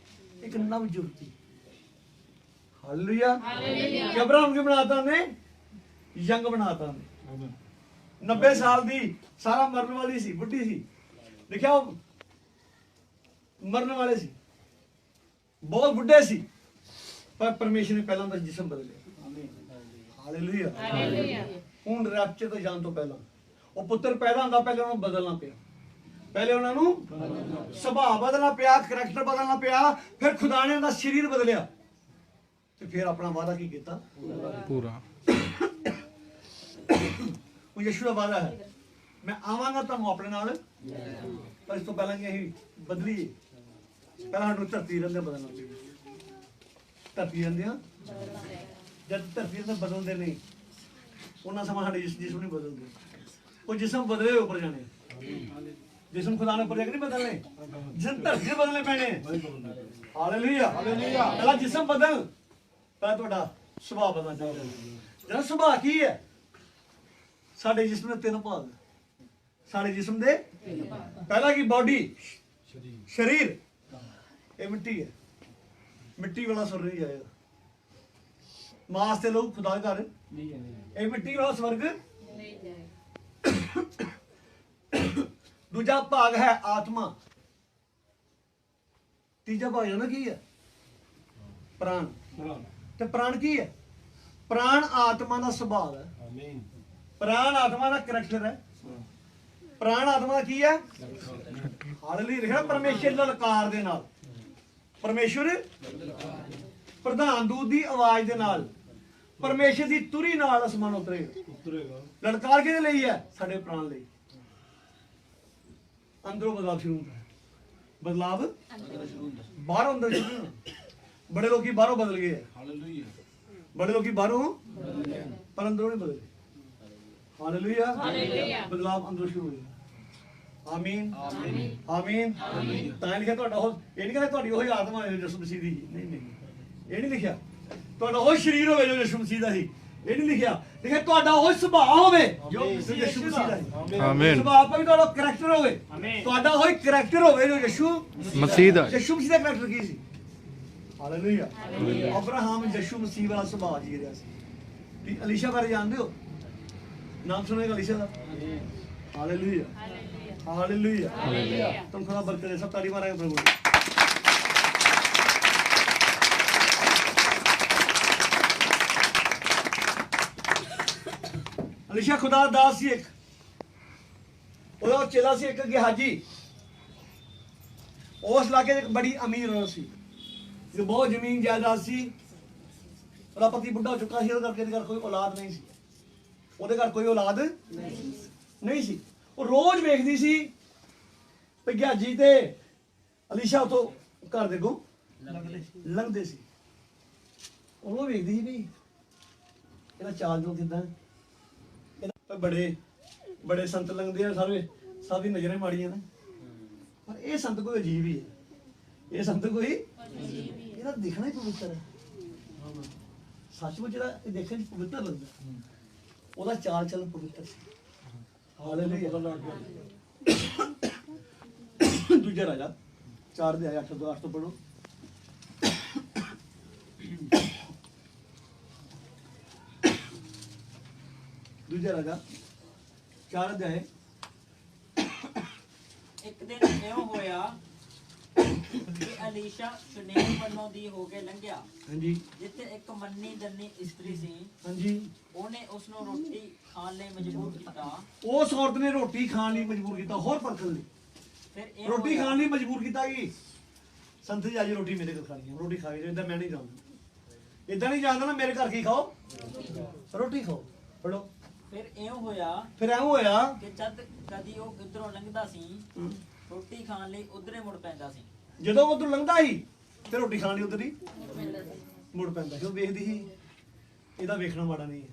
ਇੱਕ ਨਵ ਜੁਗਤੀ। Hallelujah, hallelujah. अब्राहम क्यों बनाता हमने? यंग बनाता हमने। 90 साल दी सारा मरने वाली सी, बुढ़ी सी, देखा मरने वाले सी, बहुत बुढ़े सी, पर परमेश्वर ने पहला उनका जिस्म बदले। Hallelujah, hallelujah. हुण रैप्चर तो जान तो पहला वो पुत्र पैदा होंदा, पहले उन्होंने बदलना पिया, पहले उन्होंने सुभाव बदलना पिया, करैक्टर बदलना पिया, फिर खुदा ने उनका शरीर बदलिया, ਤੇ ਫਿਰ ਆਪਣਾ ਵਾਅਦਾ ਕੀ ਕੀਤਾ? ਪੂਰਾ। ਉਹ ਯਿਸੂ ਦਾ ਵਾਅਦਾ ਹੈ, ਮੈਂ ਆਵਾਂਗਾ ਤੁਹਾਨੂੰ ਆਪਣੇ ਨਾਲ, ਪਰ ਇਸ ਤੋਂ ਪਹਿਲਾਂ ਕਿ ਅਸੀਂ ਬਦਲੀਏ, ਪਹਿਲਾਂ ਸਾਨੂੰ ਧਰਤੀ ਰਹਿੰਦੇ ਬਦਲਣਾ ਚਾਹੀਦਾ। ਧਰਤੀ ਰਹਿੰਦਿਆਂ ਜਦ ਧਰਤੀ ਦੇ ਬਦਲਦੇ ਨਹੀਂ, ਉਹਨਾਂ ਸਮਾਂ ਸਾਡੇ ਜਿਸਮ ਨਹੀਂ ਬਦਲਦੇ। ਉਹ ਜਿਸਮ ਬਦਲੇ ਉੱਪਰ ਜਾਣੇ, ਜਿਸਮ ਖੁਦਾ ਨੇ ਉੱਪਰ ਜਾ ਕੇ ਨਹੀਂ ਬਦਲਣੇ, ਜਿਸਮ ਧਰਤੀ ਦੇ ਬਦਲਣੇ ਪੈਣੇ। Hallelujah, hallelujah. ਪਹਿਲਾਂ ਜਿਸਮ ਬਦਲ, ਪਹਿਲਾਂ ਤੁਹਾਡਾ ਸੁਭਾਅ ਬਦਲਣਾ ਚਾਹੀਦਾ। ਜਿਹੜਾ ਸੁਭਾਅ ਕੀ ਹੈ? ਸਾਡੇ ਜਿਸਮ ਦੇ 3 ਭਾਗ, ਸਾਡੇ ਜਿਸਮ ਦੇ ਪਹਿਲਾ ਕੀ? ਬਾਡੀ, ਸਰੀਰ। ਇਹ ਮਿੱਟੀ ਹੈ, ਮਿੱਟੀ ਵਾਲਾ ਸੁਰ ਨਹੀਂ ਜਾਏਗਾ। ਮਾਸ ਤੇ ਲੋਕ ਖੁਦਾ ਘਰ ਨਹੀਂ ਜਾਏਗਾ, ਇਹ ਮਿੱਟੀ ਵਾਲਾ ਸਵਰਗ ਨਹੀਂ ਜਾਏਗਾ। ਦੂਜਾ ਭਾਗ ਹੈ ਆਤਮਾ। ਤੀਜਾ ਭਾਗ ਨਾ ਕੀ ਹੈ? ਪ੍ਰਾਣ। ਤੇ ਪ੍ਰਾਣ ਕੀ ਹੈ? ਪ੍ਰਾਣ ਆਤਮਾ ਦਾ ਸੁਭਾਅ ਹੈ। ਆਮੀਨ। ਪ੍ਰਾਣ ਆਤਮਾ ਦਾ ਕਰੈਕਟਰ ਹੈ। ਪ੍ਰਾਣ ਆਤਮਾ ਕੀ ਹੈ? ਹਾਲੇਲੂਇਆ। ਲਿਖਿਆ ਪਰਮੇਸ਼ਰ ਲਲਕਾਰ ਦੇ ਨਾਲ, ਪਰਮੇਸ਼ਰ ਪ੍ਰਧਾਨ ਦੂਤ ਦੀ ਆਵਾਜ਼ ਦੇ ਨਾਲ, ਪਰਮੇਸ਼ਰ ਦੀ ਤੁਰੀ ਨਾਲ ਅਸਮਾਨ ਉਤਰੇਗਾ। ਲਲਕਾਰ ਕਿਹਦੇ ਲਈ ਹੈ? ਸਾਡੇ ਪ੍ਰਾਣ ਲਈ। ਅੰਦਰੋਂ ਬਦਲਾਵ ਸ਼ੁਰੂ ਹੁੰਦਾ ਹੈ। ਬਦਲਾਵ ਬਾਹਰੋਂ ਅੰਦਰ ਸ਼ੁਰੂ ਹੁੰਦਾ। बड़े लोग बाहरों बदल गए हैं, बड़े लोग बाहरों पर अंदरों नहीं बदले। Hallelujah, hallelujah. बदलाव अंदरों शुरू हुआ। आमीन, आमीन, आमीन। तां लिखा ਤੁਹਾਡਾ ਉਹ ਇਹ ਨਹੀਂ ਕਹਿੰਦਾ ਤੁਹਾਡੀ ਉਹੀ ਆਤਮਾ ਹੈ ਯਿਸੂ ਮਸੀਹ ਦੀ। ਨਹੀਂ ਨਹੀਂ, ਇਹ ਨਹੀਂ ਲਿਖਿਆ ਤੁਹਾਡਾ ਉਹ ਸਰੀਰ ਹੋਵੇ ਜੋ ਯਿਸੂ ਮਸੀਹ ਦਾ ਸੀ। ਇਹ ਨਹੀਂ ਲਿਖਿਆ। ਲਿਖਿਆ ਤੁਹਾਡਾ ਉਹ ਸੁਭਾਅ ਹੋਵੇ ਜੋ ਯਿਸੂ ਮਸੀਹ ਦਾ ਸੀ। ਆਮੀਨ। ਸੁਭਾਅ ਪਰ ਤੁਹਾਡਾ ਕਰੈਕਟਰ ਹੋਵੇ, ਤੁਹਾਡਾ ਉਹ ਕਰੈਕਟਰ ਹੋਵੇ ਜੋ ਯਿਸੂ ਮਸੀਹ ਦਾ। ਯਿਸੂ ਮਸੀਹ ਦਾ ਕਰੈਕਟਰ ਕੀ ਸੀ? ਹਾਲੇਲੂਇਆ। ਅਬਰਾਹਮ ਯਿਸੂ ਮਸੀਹ ਵਾਲਾ ਸੁਭਾਅ ਜੀ ਰਿਹਾ ਸੀ। ਤੁਸੀਂ ਅਲੀਸ਼ਾ ਬਾਰੇ ਜਾਣਦੇ ਹੋ? ਨਾਮ ਸੁਣੇਗਾ ਅਲੀਸ਼ਾ ਦਾ? ਹਾਲੇਲੂਇਆ। हालेलुया। तुम खुदा बरकत दे, सब ताली मारेंगे प्रभु की। अलीशा खुदा दास सी एक ਉਹਦਾ ਚੇਲਾ ਸੀ ਇੱਕ ਗਿਹਾਜੀ ਉਸ ਇਲਾਕੇ ਦੇ ਇੱਕ ਬੜੀ ਅਮੀਰ ਔਰਤ ਸੀ ਜੋ ਬਹੁਤ ਜ਼ਮੀਨ ਜਾਇਦਾਦ ਸੀ ਉਹਦਾ ਪਤੀ ਬੁੱਢਾ ਹੋ ਚੁੱਕਾ ਸੀ ਉਹਦੇ ਘਰ ਕੋਈ ਔਲਾਦ ਨਹੀਂ ਸੀ ਉਹਦੇ ਘਰ ਕੋਈ ਔਲਾਦ ਨਹੀਂ ਸੀ ਉਹ ਰੋਜ਼ ਵੇਖਦੀ ਸੀ ਕਿ ਗਿਹਾਜੀ ਤੇ ਅਲੀਸ਼ਾ ਉਤੋਂ ਘਰ ਦੇ ਅੱਗੋਂ ਲੰਘਦੇ ਸੀ ਉਹ ਵੇਖਦੀ ਸੀ ਵੀ ਇਹਦਾ ਚਾਲ ਜੋ ਕਿਦਾਂ ਬੜੇ बड़े संत लंघते हैं सारे सब ही नजरें माड़ियां ने पर ये संत कोई अजीब ही है ये संत कोई ये दिखना ही पवित्र है सचमुच ये देखने पवित्र लगता ओदा चाल चलन पवित्र हालेलुया दूजा राजा 4 दे 8 तो पढ़ो दूजा राजा 4 अध्याय ਇੱਕ ਦਿਨ ਇਉਂ ਹੋਇਆ ਕਿ ਅਲੀਸ਼ਾ ਸ਼ੁਨੇਮ ਵੱਲੋਂ ਦੀ ਹੋ ਕੇ ਲੰਘਿਆ हाँ जी ਜਿੱਥੇ ਇੱਕ ਮੰਨੀ ਦੰਨੀ ਇਸਤਰੀ ਸੀ हाँ जी ਉਹਨੇ ਉਸ ਨੂੰ ਰੋਟੀ ਖਾਣ ਲਈ ਮਜਬੂਰ ਕੀਤਾ उस औरत ने रोटी खाने ਲਈ ਮਜਬੂਰ ਕੀਤਾ ਹੋਰ ਪਰਖਣ ਲਈ ਫਿਰ ਇਹ ਰੋਟੀ ਖਾਣ ਲਈ ਮਜਬੂਰ ਕੀਤਾ ਕਿ ਸੰਤ ਜੀ ਅੱਜ ਰੋਟੀ ਮੇਰੇ ਕੋਲ ਖਾਣੀ ਹੈ ਰੋਟੀ ਖਾ ਕੇ ਇਦਾਂ ਮੈਂ ਨਹੀਂ ਜਾਣਾ ਇਦਾਂ ਨਹੀਂ ਜਾਂਦਾ ਨਾ ਮੇਰੇ ਘਰ ਕੀ ਖਾਓ ਰੋਟੀ ਖਾਓ ਪੜੋ ਫਿਰ ਇਉਂ ਹੋਇਆ ਫਿਰ ਐਂ ਹੋਇਆ ਕਿ ਜਦ ਕਦੀ ਉਹ ਉਧਰੋਂ ਲੰਘਦਾ ਸੀ ਰੋਟੀ ਖਾਣ ਲਈ ਉਧਰੇ ਮੁੜ ਪੈਂਦਾ ਸੀ ਜਦੋਂ ਉਧਰ ਲੰਘਦਾ ਸੀ ਤੇ ਰੋਟੀ ਖਾਣ ਲਈ ਉਧਰ ਹੀ ਮੁੜ ਪੈਂਦਾ ਸੀ ਉਹ ਵੇਖਦੀ ਸੀ ਇਹਦਾ ਵੇਖਣਾ ਮਾੜਾ ਨਹੀਂ ਹੈ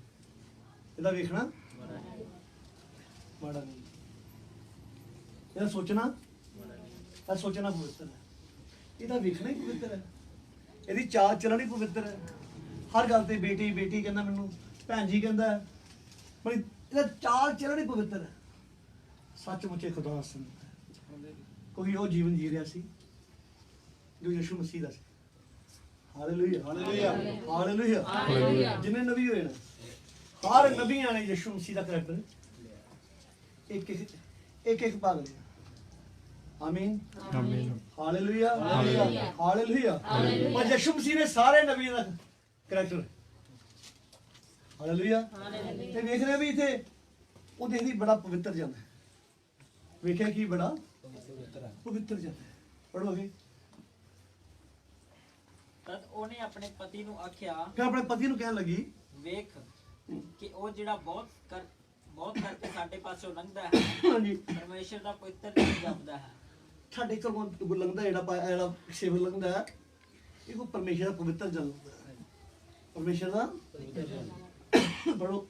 ਇਹਦਾ ਵੇਖਣਾ ਮਾੜਾ ਨਹੀਂ ਇਹਦਾ ਸੋਚਣਾ ਪਵਿੱਤਰ ਹੈ ਇਹਦਾ ਵੇਖਣਾ ਹੀ ਪਵਿੱਤਰ ਹੈ ਇਹਦੀ ਚਾਲ ਚੱਲਣ ਹੀ ਪਵਿੱਤਰ ਹੈ ਹਰ ਗੱਲ ਤੇ ਬੇਟੀ ਬੇਟੀ ਕਹਿੰਦਾ ਮੈਨੂੰ ਭੈਣ ਜੀ ਕਹਿੰਦਾ ਪਰ ਇਹਦਾ ਚਾਲ ਚੱਲਣ ਹੀ ਪਵਿੱਤਰ ਹੈ ਸੱਚਮੁੱਚੇ ਖੁਦਾ ਸਿੰਘ ਕੋਈ ਉਹ ਜੀਵਨ ਜੀ ਰਿਹਾ ਸੀ ਜੋ ਯਿਸੂ ਮਸੀਹ ਦਾ ਸੀ ਹਾਲੇਲੂਇਆ ਹਾਲੇਲੂਇਆ ਹਾਲੇਲੂਇਆ ਜਿੰਨੇ ਨਬੀ ਹੋਏ ਨੇ ਹਰ ਨਬੀਆਂ ਨੇ ਯਿਸੂ ਮਸੀਹ ਦਾ ਕਰੈਕਟਰ ਇੱਕ ਭਾਗ ਲਿਆ ਆਮੀਨ ਆਮੀਨ ਹਾਲੇਲੂਇਆ ਹਾਲੇਲੂਇਆ ਪਰ ਯਿਸੂ ਮਸੀਹ ਨੇ ਸਾਰੇ ਨਬੀਆਂ ਦਾ ਕਰੈਕਟਰ ਹਾਲੇਲੂਇਆ ਤੇ ਵੇਖ ਰਹੇ ਵੀ ਇੱਥੇ ਉਹ ਦੇਖਦੀ ਬੜਾ ਪਵਿੱਤਰ ਜਾਂਦਾ ਵੇਖਿਆ ਕੀ ਬੜਾ ਪਵਿੱਤਰ ਜਾਂਦਾ ਪੜੋਗੇ ਤਦ ਉਹਨੇ ਆਪਣੇ ਪਤੀ ਨੂੰ ਆਖਿਆ ਫਿਰ ਆਪਣੇ ਪਤੀ ਨੂੰ ਕਹਿਣ ਲੱਗੀ ਵੇਖ ਕਿ ਉਹ ਜਿਹੜਾ ਬਹੁਤ ਕਰਕੇ ਸਾਡੇ ਪਾਸੋਂ ਲੰਘਦਾ ਹੈ ਹਾਂਜੀ ਪਰਮੇਸ਼ਰ ਦਾ ਪਵਿੱਤਰ ਨਹੀਂ ਜਪਦਾ ਹੈ ਸਾਡੇ ਕੋਲ ਲੰਘਦਾ ਜਿਹੜਾ ਸੇਵਕ ਲੰਘਦਾ ਹੈ ਇਹ ਕੋ ਪਰਮੇਸ਼ਰ ਦਾ ਪਵਿੱਤਰ ਜਨ ਪਰਮੇਸ਼ਰ ਦਾ ਬੜੋ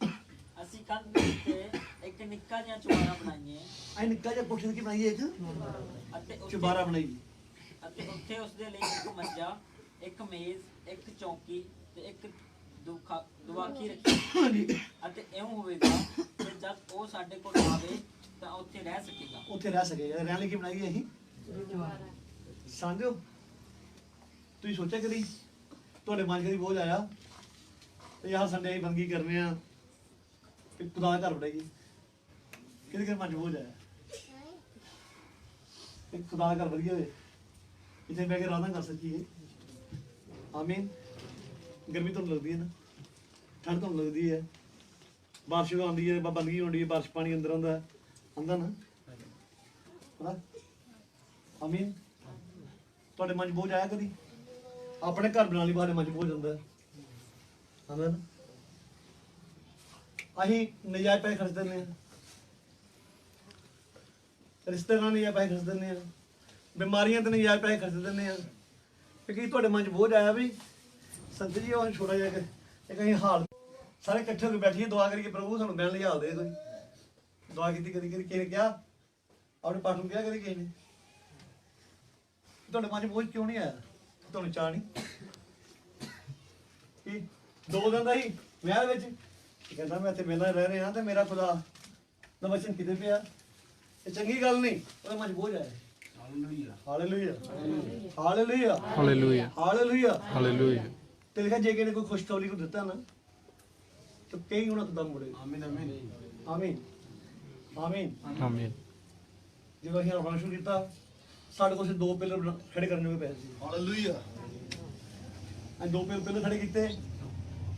ਅਸੀਂ ਕੰਧ ਦੇ ਉੱਤੇ ਇੱਕ ਨਿੱਕਾ ਜਿਹਾ ਚੁਬਾਰਾ ਬਣਾਈਏ ਆਈ ਨਿੱਕਾ ਜਿਹਾ ਕੋਠੇ ਦੀ ਬਣਾਈ ਇੱਕ ਅਤੇ ਚੁਬਾਰਾ ਬਣਾਈ ਅਤੇ ਉੱਥੇ ਉਸਦੇ ਲਈ ਇੱਕ ਮੰਜਾ ਇੱਕ ਮੇਜ਼ ਇੱਕ ਚੌਂਕੀ ਤੇ ਇੱਕ ਦੁਆਖੀ ਰੱਖੀ ਹਾਂਜੀ ਅਤੇ ਇਉਂ ਹੋਵੇਗਾ ਕਿ ਜਦ ਉਹ ਸਾਡੇ ਕੋਲ ਆਵੇ ਤਾਂ ਉੱਥੇ ਰਹਿ ਸਕੇਗਾ ਉੱਥੇ ਰਹਿ ਸਕੇਗਾ ਰਹਿਣ ਲਈ ਕੀ ਬਣਾਈ ਅਸੀਂ ਸਮਝੋ ਤੁਸੀਂ ਸੋਚਿਆ ਕਦੀ ਤੁਹਾਡੇ ਮਨ ਕਦੀ ਬੋਝ ਆਇਆ ਤੇ ਯਾਰ ਸੰਡੇ ਅਸੀਂ ਬੰਦਗੀ ਕਰਨੇ ਆ ਕਿ ਖੁਦਾ ਦਾ ਘਰ ਬਣਾਈਏ ਕਿਹਦੇ ਮਨ ਚ ਬੋਝ ਆਇਆ ਕਿ ਖੁਦਾ ਦਾ ਘਰ ਵਧੀਆ ਹੋਵੇ ਇੱਥੇ ਬਹਿ ਕੇ ਆਰਾਮ ਕਰ ਸਕੀਏ ਆਮੀਨ ਗਰਮੀ ਤੋਂ ਲੱਗਦੀ ਹੈ ਨਾ ਠੰਡ ਤੋਂ ਲੱਗਦੀ ਹੈ ਬਾਰਿਸ਼ ਆਉਂਦੀ ਹੈ ਬੰਦਗੀ ਹੁੰਦੀ ਹੈ ਬਾਰਿਸ਼ ਪਾਣੀ ਅੰਦਰ ਆਉਂਦਾ ਨਾ ਹਾਂ ਆਮੀਨ ਤੁਹਾਡੇ ਮਨ ਚ ਬੋਝ ਆਇਆ ਕਦੀ ਆਪਣੇ ਘਰ ਬਣਾ ਲਈ ਬਾਹਰ ਮਨ ਚ ਬੋਝ ਹੁੰਦਾ ਆਮੀਨ ਅਸੀਂ ਨਜਾਇਜ਼ ਪੈਸੇ ਖਰਚ ਦਿੰਦੇ ਹਾਂ ਰਿਸ਼ਤੇਦਾਰਾਂ ਨੇ ਨਜਾਇਜ਼ ਪੈਸੇ ਖਰਚ ਦਿੰਦੇ ਹਾਂ ਬਿਮਾਰੀਆਂ ਤੇ ਨਜਾਇਜ਼ ਪੈਸੇ ਖਰਚ ਦਿੰਦੇ ਹਾਂ ਤੇ ਕੀ ਤੁਹਾਡੇ ਮਨ ਚ ਬੋਝ ਆਇਆ ਵੀ ਸੰਤ ਜੀ ਉਹ ਛੋਟਾ ਜਿਹਾ ਇੱਕ ਅਸੀਂ ਹਾਲ ਸਾਰੇ ਇਕੱਠੇ ਹੋ ਕੇ ਬੈਠੀਏ ਦੁਆ ਕਰੀਏ ਪ੍ਰਭੂ ਸਾਨੂੰ ਮਿਲਣ ਲਈ ਹਾਲ ਦੇ ਕੋਈ ਦੁਆ ਕੀਤੀ ਕਦੀ ਕਿਸੇ ਨੇ ਕਿਹਾ ਆਪਣੇ ਪਾਠ ਨੂੰ ਕਿਹਾ ਕਦੀ ਕਿਸੇ ਨੇ ਤੁਹਾਡੇ ਮਨ ਚ ਬੋਝ ਕਿਉਂ ਨਹੀਂ ਆਇਆ ਤੁਹਾਨੂੰ ਚਾਹ ਨਹੀਂ ਕੀ 2 ਦਿਨ ਦਾ ਹੀ ਵਿਆਹ ਵਿੱਚ ਕਹਿੰਦਾ ਮੈਂ ਇੱਥੇ ਵਿਹਲਾ ਰਹਿ ਰਿਹਾ ਤੇ ਮੇਰਾ ਖੁਦਾ ਦਾ ਵਚਨ ਕਿਤੇ ਪਿਆ ਇਹ ਚੰਗੀ ਗੱਲ ਨਹੀਂ ਉਹਦੇ ਮਨ ਚ ਬੋਝ ਆਇਆ hallelujah hallelujah hallelujah hallelujah hallelujah ਤੇ ਲਿਖਿਆ ਜੇ ਕਿਸੇ ਨੇ ਕੋਈ ਖੁਸ਼ਖਬਰੀ ਨੂੰ ਦਿੱਤਾ ਨਾ ਤਾਂ ਕਈ ਉਹਨਾਂ ਤੋਂ ਦਮ ਮੁੜੇ ਆਮੀਨ ਆਮੀਨ ਆਮੀਨ ਆਮੀਨ ਜਦੋਂ ਅਸੀਂ ਆਪਣਾ ਸ਼ੁਰੂ ਕੀਤਾ ਸਾਡੇ ਕੋਲ ਸਿਰਫ 2 ਪਿਲਰ ਖੜੇ ਕਰਨ ਨੂੰ ਪੈਸੇ ਸੀ। हालेलुया ਅਸੀਂ 2 ਪਿਲਰ ਖੜੇ ਕੀਤੇ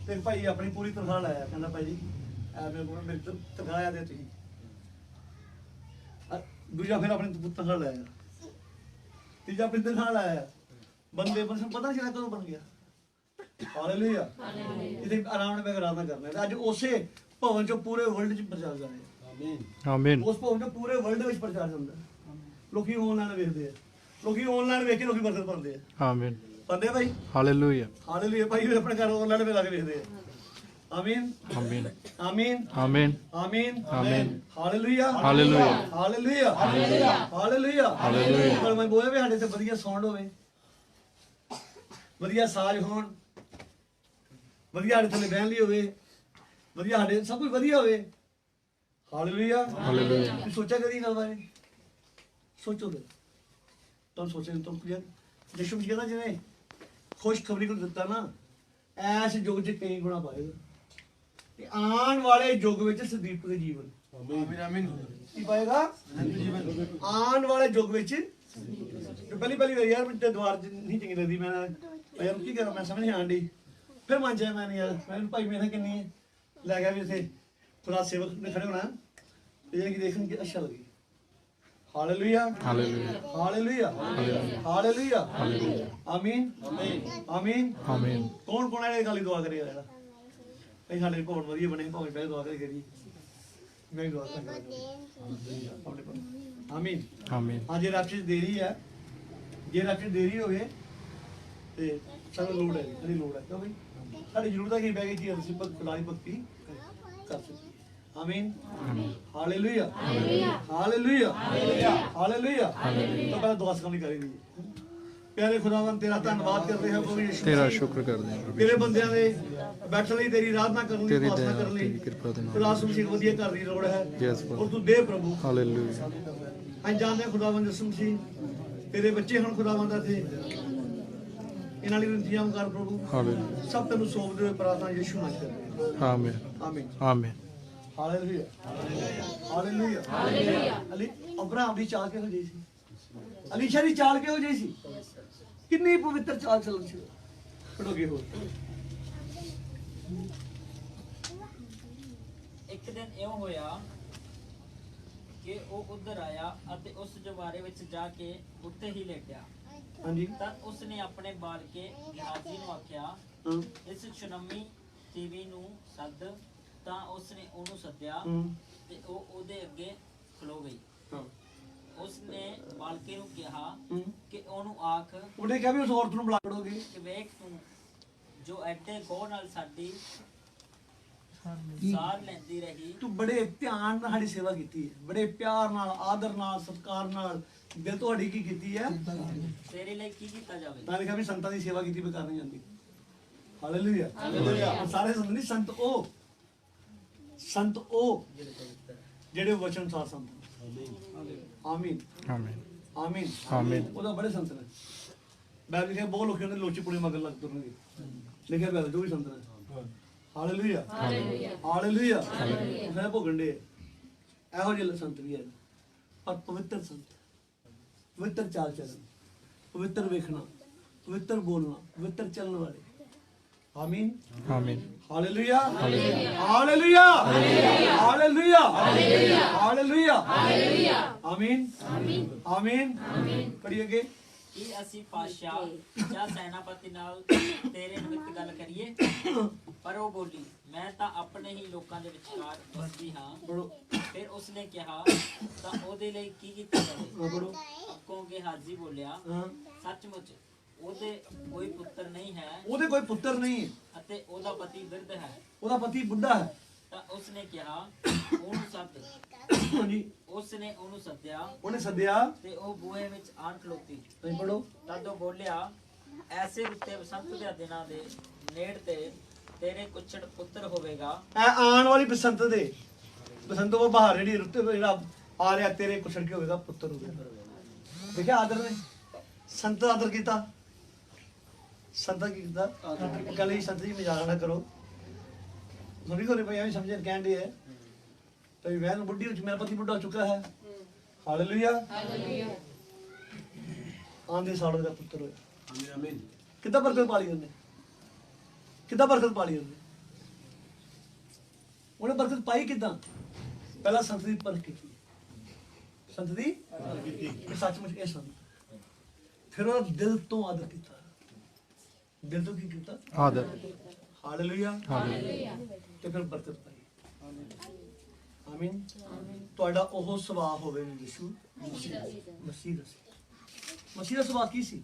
ਤੇ ਭਾਈ ਆਪਣੀ ਪੂਰੀ ਤਨਖਾਹ ਲਾਇਆ, ਕਹਿੰਦਾ ਭਾਈ ਜੀ ਐ ਮੇਰੇ ਕੋਲ ਮੇਰੇ ਤੋਂ ਤਨਖਾਹ ਆ ਦੇ ਤੁਸੀਂ। ਦੂਜਾ ਫਿਰ ਆਪਣੀ ਤਨਖਾਹ ਲਾਇਆ, ਤੀਜਾ ਆਪਣੀ ਤਨਖਾਹ ਲਾਇਆ। ਬੰਦੇ ਬਸ ਪਤਾ ਨਹੀਂ ਚੱਲਿਆ ਕਦੋਂ ਬਣ ਗਿਆ। ਹਾਲੇਲੂਇਆ। ਇਹਦੇ ਆਰਾਮ ਨਾਲ ਬਗਰਾਨਾ ਕਰਨਾ ਹੈ। ਅੱਜ ਉਸੇ ਭਵਨ ਚੋਂ ਪੂਰੇ ਵਰਲਡ 'ਚ ਪ੍ਰਚਾਰ ਕਰ ਰਹੇ ਆ। ਆਮੀਨ ਉਸ ਭਵਨ ਚੋਂ ਪੂਰੇ ਵਰਲਡ ਵਿੱਚ ਪ੍ਰਚਾਰ ਹੁੰਦਾ। ਲੋਕੀ ਆਨਲਾਈਨ ਵੇਖਦੇ ਆ, ਲੋਕੀ ਆਨਲਾਈਨ ਵੇਖ ਕੇ ਲੋਕੀ ਬਰਕਤ ਪਾਉਂਦੇ ਆ। ਆਮੀਨ ਪਾਉਂਦੇ ਆ ਭਾਈ। ਹਾਲੇਲੂਇਆ ਹਾਲੇਲੂਇਆ ਭਾਈ ਵੀ ਆਪਣੇ ਘਰ ਆਨਲਾਈਨ ਵੇ ਲਾ ਕੇ ਵੇਖਦੇ ਆ। ਆਮੀਨ ਆਮੀਨ ਆਮੀਨ ਆਮੀਨ ਆਮੀਨ ਆਮੀਨ hallelujah hallelujah hallelujah hallelujah hallelujah. ਪਰ ਮੈਂ ਬੋਲੇ ਵੀ ਸਾਡੇ ਤੇ ਵਧੀਆ ਸਾਊਂਡ ਹੋਵੇ, ਵਧੀਆ ਸਾਜ਼ ਹੋਣ, ਵਧੀਆ ਸਾਡੇ ਥੱਲੇ ਬਹਿਣ ਲਈ ਹੋਵੇ, ਵਧੀਆ ਸਾਡੇ ਸਭ ਕੁਝ ਵਧੀਆ ਹੋਵੇ। Hallelujah hallelujah. ਤੁਸੀਂ ਸੋਚਿਆ ਕਦੀ ਗੱਲ ਬਾਰੇ? ਸੋਚੋ ਤੇ ਤੁਹਾਨੂੰ ਸੋਚਣ ਤੋਂ ਕੀ ਯਿਸੂ ਮਸੀਹ ਕਹਿੰਦਾ ਜਿਵੇਂ ਖੁਸ਼ਖਬਰੀ ਨੂੰ ਦਿੱਤਾ ਨਾ, ਐਸ ਯੁੱਗ 'ਚ ਕਈ ਗੁਣਾ ਪਾਏਗਾ ਤੇ ਆਉਣ ਵਾਲੇ ਯੁੱਗ ਵਿੱਚ ਸਦੀਪ ਦੇ ਜੀਵਨ आमीन आमीन ਕੀ ਪਾਏਗਾ? ਆਉਣ ਵਾਲੇ ਯੁੱਗ ਵਿੱਚ ਪਹਿਲੀ ਵਾਰੀ ਯਾਰ ਮੈਨੂੰ ਦੁਆਰ 'ਚ ਨਹੀਂ ਚੰਗੀ ਲੱਗਦੀ। ਮੈਂ ਯਾਰ ਕੀ ਕਰਾਂ, ਮੈਂ ਸਮਝ ਨਹੀਂ ਆਂਦੀ। ਫਿਰ ਮੰਨ ਜਾਇਆ ਮੈਂ ਯਾਰ, ਮੈਂ ਭਾਈ ਮੇਰੇ ਕਿੰਨੀ ਹੈ ਲੈ ਗਿਆ ਵੀ ਇੱਥੇ ਖੁਦਾ ਸੇਵਕ ਨੇ ਖੜੇ ਹੋਣਾ ਤੇ ਜਿਹੜੀ ਦੇਖਣ ਕਿ ਅੱਛਾ ਲੱਗੇ। ਹਾਲੇਲੂਇਆ ਹਾਲੇਲੂਇਆ ਹਾਲੇਲੂਇਆ ਹਾਲੇਲੂਇਆ ਆਮੀਨ ਆਮੀਨ ਆਮੀਨ। ਕੌਣ ਕੌਣ ਇਹ ਗਾਲੀ ਦੁਆ ਕਰੇਗਾ ਯਾਰ? ਅਸੀਂ ਸਾਡੇ ਕੋਲ ਵਧੀਆ ਬਣੇ ਭਾਵੇਂ ਪਹਿਲੇ ਦੁਆ ਕਰੀ ਮੈਂ ਵੀ ਦੁਆ ਕਰਾਂਗਾ ਆਪਣੇ ਕੋਲ। ਆਮੀਨ ਆਮੀਨ ਹਾਂ। ਜੇ ਰੱਬ 'ਚ ਦੇਰੀ ਹੈ, ਜੇ ਰੱਬ 'ਚ ਦੇਰੀ ਹੋਵੇ ਤੇ ਸਾਨੂੰ ਲੋੜ ਹੈ, ਸਾਡੀ ਲੋੜ ਹੈ। ਕਿਉਂ ਬਈ ਸਾਡੀ ਜ਼ਰੂਰਤ ਹੈ ਕਿ ਬਹਿ ਕੇ ਅਸੀਂ ਖੁਦਾ ਦੀ ਭਗਤੀ ਕਰ ਸਕੀਏ। ਆਮੀਨ ਹਾਲੇਲੂਇਆ ਹਾਲੇਲੂਇਆ ਹਾਲੇਲੂਇਆ। ਤਾਂ ਪਹਿਲਾਂ ਦੁਆ ਕਰਨੀ ਕਰੀਦੀ। ਪਿਆਰੇ ਖੁਦਾਵੰਦ ਤੇਰਾ ਧੰਨਵਾਦ ਕਰਦੇ ਹਾਂ ਪ੍ਰਭੂ ਯਿਸੂ ਤੇਰਾ ਮਸੀਹ। ਸ਼ੁਕਰ ਕਰਦੇ ਹਾਂ ਤੇਰੇ ਬੰਦਿਆਂ ਦੇ ਬੈਠਣ ਲਈ ਤੇਰੀ ਆਰਾਧਨਾ ਕਰਨ ਲਈ, ਤੇਰੀ ਉਪਾਸਨਾ ਦਇਆ ਕਰਨ ਲਈ ਤੇਰੀ ਕਿਰਪਾ ਦੇ ਨਾਲ। ਖੁਦਾ ਸੁਮਸੀਹ ਵਧੀਆ ਘਰ ਦੀ ਲੋੜ ਹੈ Yes, Lord. ਔਰ ਤੂੰ ਦੇ ਪ੍ਰਭੂ। ਹਾਲੇਲੂਇਆ ਅਸੀਂ ਜਾਣਦੇ ਹਾਂ ਖੁਦਾਵੰਦ ਯਿਸੂ ਮਸੀਹ ਤੇਰੇ ਬੱਚੇ ਹਨ ਖੁਦਾਵੰਦ ਇੱਥੇ, ਇਹਨਾਂ ਲਈ ਇੰਤਜ਼ਾਮ ਕਰ ਪ੍ਰਭੂ। ਹਾਲੇਲੂਇਆ ਸਭ ਤੈਨੂੰ ਸੌਂਪਦੇ ਹੋਏ ਪ੍ਰਾਰਥਨਾ ਯਿਸੂ ਨਾਮ ਕਰਦੇ ਹਾਂ। ਆਮੀਨ ਆਮੀਨ ਆਮੀਨ hallelujah hallelujah hallelujah. Ali Abraham ਦੀ ਚਾਲ ਕਿਹੋ ਜਿਹੀ ਸੀ? ਅਲੀਸ਼ਾ ਦੀ ਚਾਲ ਕਿਹੋ ਜਿਹੀ ਸੀ? ਕਿੰਨੀ ਪਵਿੱਤਰ ਚਾਲ ਚੱਲਣ ਸੀ। ਪੜੋਗੇ ਹੋਰ ਇੱਕ ਦਿਨ ਇਉਂ ਹੋਇਆ ਕਿ ਉਹ ਉਧਰ ਆਇਆ ਅਤੇ ਉਸ ਜਵਾਰੇ ਵਿੱਚ ਜਾ ਕੇ ਉੱਤੇ ਹੀ ਲੇਟਿਆ। ਹਾਂਜੀ ਤਾਂ ਉਸਨੇ ਆਪਣੇ ਬਾਲਕੇ ਗਿਹਾਜ਼ੀ ਨੂੰ ਆਖਿਆ, ਹਾਂ ਇਸ ਸ਼ੁਨਮੀ ਤੀਵੀ ਨੂੰ ਸੱਦ। ਤਾਂ ਉਸਨੇ ਉਹਨੂੰ ਸੱਦਿਆ ਹੂੰ ਤੇ ਉਹ ਉਹਦੇ ਅੱਗੇ ਖਲੋ ਗਈ। ਹਾਂ ਉਸਨੇ ਬਾਲਕੇ ਨੂੰ ਕਿਹਾ ਹੂੰ। ਕਿ ਉਹਨੂੰ ਆਖ ਉਹਨੇ ਕਿਹਾ ਵੀ ਉਸ ਔਰਤ ਨੂੰ ਬੁਲਾ ਕਰੋਗੇ। ਕਿ ਵੇਖ ਤੂੰ ਜੋ ਐਡੇ ਗੌਰ ਨਾਲ ਸਾਡੀ ਸਾਰ ਲੈਂਦੀ ਰਹੀ, ਤੂੰ ਬੜੇ ਧਿਆਨ ਨਾਲ ਸਾਡੀ ਸੇਵਾ ਕੀਤੀ ਹੈ, ਬੜੇ ਪਿਆਰ ਨਾਲ, ਆਦਰ ਨਾਲ, ਸਤਿਕਾਰ ਨਾਲ ਦਿਲ ਤੁਹਾਡੀ ਕੀ ਕੀਤੀ ਹੈ। ਤੇਰੇ ਲਈ ਕੀ ਕੀਤਾ ਜਾਵੇ? ਮੈਂ ਕਿਹਾ ਵੀ ਸੰਤਾਂ ਦੀ ਸੇਵਾ ਕੀਤੀ ਬੇਕਾਰ ਨਹੀਂ ਜਾਂਦੀ। Hallelujah hallelujah. ਸਾਰੇ ਸੰਤ ਨਹੀਂ, ਸੰਤ ਉਹ ਜਿਹੜੇ ਵਚਨ ਸਾਰ ਸੰਤ। ਆਮੀਨ ਆਮੀਨ ਆਮੀਨ ਆਮੀਨ। ਉਹਦਾ ਬੜੇ ਸੰਤ ਨੇ। ਬਾਈਬਲ ਲਿਖਿਆ ਬਹੁਤ ਲੋਕਾਂ ਨੇ ਲੋਚੀ ਪੁੜੇ ਮਗਰ ਲੱਗ ਤੁਰਨਗੇ। ਲਿਖਿਆ ਬਾਈਬਲ ਜੋ ਵੀ ਸੰਤ ਨੇ। Hallelujah hallelujah. ਉਹ ਭੋਗਣ ਦੇ ਇਹੋ ਜਿਹੇ ਸੰਤ ਵੀ ਹਨ, ਪਰ ਪਵਿੱਤਰ ਸੰਤ, ਪਵਿੱਤਰ ਚਾਲ ਚੱਲਣ, ਪਵਿੱਤਰ ਵੇਖਣਾ, ਪਵਿੱਤਰ ਬੋਲਣਾ, ਪਵਿੱਤਰ ਚੱਲਣ ਵਾਲੇ। ਆਮੀਨ ਆਮੀਨ ਹਾਲੇਲੂਇਆ ਹਾਲੇਲੂਇਆ ਹਾਲੇਲੂਇਆ ਹਾਲੇਲੂਇਆ ਆਮੀਨ ਆਮੀਨ ਪੜ੍ਹੀਏ ਅੱਗੇ। ਕੀ ਅਸੀਂ ਪਾਤਸ਼ਾਹ ਜਾਂ ਸੈਨਾਪਤੀ ਨਾਲ ਤੇਰੇ ਨਿਮਿਤ ਗੱਲ ਕਰੀਏ? ਪਰ ਉਹ ਬੋਲੀ, ਮੈਂ ਤਾਂ ਆਪਣੇ ਹੀ ਲੋਕਾਂ ਦੇ ਵਿਚਕਾਰ ਵਸਦੀ ਹਾਂ। ਪੜ੍ਹੋ ਫਿਰ ਉਸਨੇ ਕਿਹਾ, ਤਾਂ ਉਹਦੇ ਲਈ ਕੀ ਕੀਤਾ ਜਾਵੇ? ਪੜ੍ਹੋ। ਅੱਗੋਂ ਗਿਹਾਜ਼ੀ ਬੋਲਿਆ, ਹਾਂ ਸੱਚਮੁੱਚ ਉਹਦੇ ਕੋਈ ਪੁੱਤਰ ਨਹੀਂ ਹੈ ਉਹਦੇ ਕੋਈ ਪੁੱਤਰ ਨਹੀਂ ਹੈ, ਅਤੇ ਉਹਦਾ ਪਤੀ ਬਿਰਧ ਹੈ। ਉਹਦਾ ਪਤੀ ਬੁੱਢਾ ਹੈ। ਤਾਂ ਉਸਨੇ ਕਿਹਾ, ਉਹਨੂੰ ਸੱਦ। ਹਾਂਜੀ ਉਸਨੇ ਉਹਨੂੰ ਸੱਦਿਆ ਉਹਨੇ ਸੱਦਿਆ। ਤੇ ਉਹ ਬੂਹੇ ਵਿੱਚ ਆਣ ਖਲੋਤੀ। ਤੁਸੀਂ ਪੜ੍ਹੋ। ਤਦ ਉਹ ਬੋਲਿਆ, ਐਸੇ ਉੱਤੇ ਬਸੰਤ ਦੇ ਦਿਨਾਂ ਦੇ ਨੇੜ ਤੇ ਤੇਰੇ ਕੁਛੜ ਪੁੱਤਰ ਹੋਵੇਗਾ। ਐ ਆਉਣ ਵਾਲੀ ਬਸੰਤ ਦੇ ਬਸੰਤ ਉਹ ਬਹਾਰ ਜਿਹੜੀ ਰੁੱਤ ਜਿਹੜਾ ਆ ਰਿਹਾ ਤੇਰੇ ਕੁਛੜ ਕੇ ਹੋਵੇਗਾ, ਪੁੱਤਰ ਹੋਵੇਗਾ। ਦੇਖਿਆ ਆਦਰ ਨੇ ਸੰਤ ਦਾ ਆਦਰ ਕੀਤਾ। ਸੰਤ ਕੀ ਕੀਤਾ? ਗੱਲ ਹੀ ਸੰਤ ਜੀ ਮਜ਼ਾਕ ਨਾ ਕਰੋ। ਸੁਣੀ ਕੋਲੇ ਭਾਈ ਐਵੇਂ ਸਮਝੇ ਕਹਿੰਦੇ ਹੈ ਤੇ ਮੈਂ ਬੁੱਢੀ ਹੋ ਚੁੱਕੀ, ਮੇਰਾ ਪਤੀ ਬੁੱਢਾ ਹੋ ਚੁੱਕਾ ਹੈ, ਹਾਲੇਲੂਇਆ ਆਂਦੇ ਸਾੜੇ ਦਾ ਪੁੱਤਰ ਹੋਇਆ। ਆਮੀਨ। ਕਿੱਦਾਂ ਬਰਕਤ ਪਾਲੀ ਉਹਨੇ? ਕਿੱਦਾਂ ਬਰਕਤ ਪਾਲੀ ਉਹਨੇ? ਉਹਨੇ ਬਰਕਤ ਪਾਈ ਕਿੱਦਾਂ? ਪਹਿਲਾਂ ਸੰਤ ਦੀ ਪਰਖ ਕੀਤੀ, ਸੰਤ ਦੀ ਇਹ ਸੱਚਮੁੱਚ ਇਹ ਸੰਤ। ਫਿਰ ਉਹ ਦਿਲ ਤੋਂ ਆਦਰ ਕੀਤਾ। ਦਿਲ ਤੋਂ ਕੀ ਕੀਤਾ? ਆਦਰ। ਹਾਲੇਲੂਇਆ ਤੇ ਫਿਰ ਬਰਕਤ ਪਾਈ। ਆਮੀਨ। ਤੁਹਾਡਾ ਉਹ ਸੁਭਾਅ ਹੋਵੇ ਯਿਸੂ ਮਸੀਹ ਦਾ। ਮਸੀਹ ਦਾ ਸੁਭਾਅ ਕੀ ਸੀ?